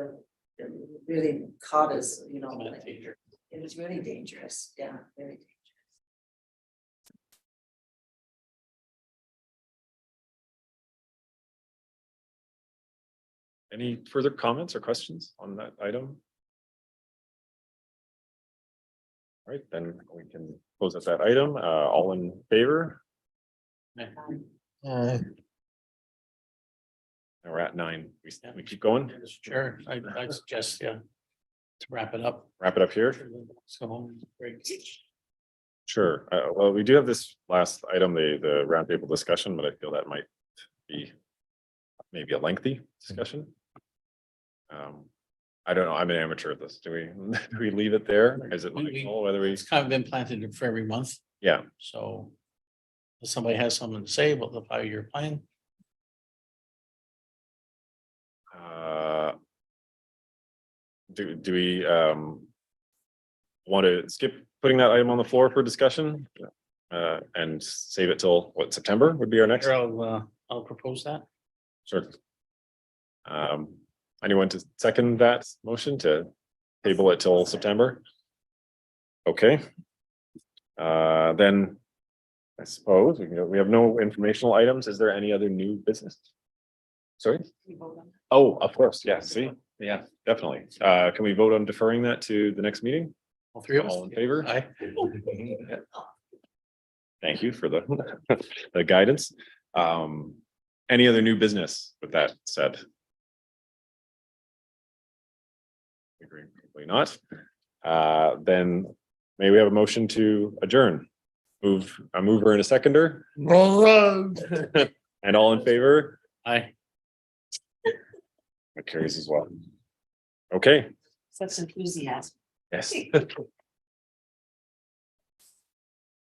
really caught us, you know, like, it was really dangerous. Yeah, very dangerous. Any further comments or questions on that item? All right, then we can close at that item. All in favor? And we're at 9. We keep going. Sure, I suggest, yeah, to wrap it up. Wrap it up here. So, break. Sure. Well, we do have this last item, the roundtable discussion, but I feel that might be maybe a lengthy discussion. I don't know. I'm an amateur at this. Do we leave it there? Is it mindful whether we? It's kind of implanted for every month, Yeah. so if somebody has something to say about the 5-year plan. Do we want to skip putting that item on the floor for discussion? And save it till what, September would be our next? Sure, I'll propose that. Sure. Anyone to second that motion to table it till September? Okay. Then I suppose we have no informational items. Is there any other new business? Sorry? Oh, of course. Yeah, see? Yeah, definitely. Can we vote on deferring that to the next meeting? All three of us. All in favor? Aye. Thank you for the guidance. Any other new business with that said? Agree, probably not. Then may we have a motion to adjourn? A mover and a seconder? And all in favor? Aye. That carries as well. Okay, Such enthusiasm. yes.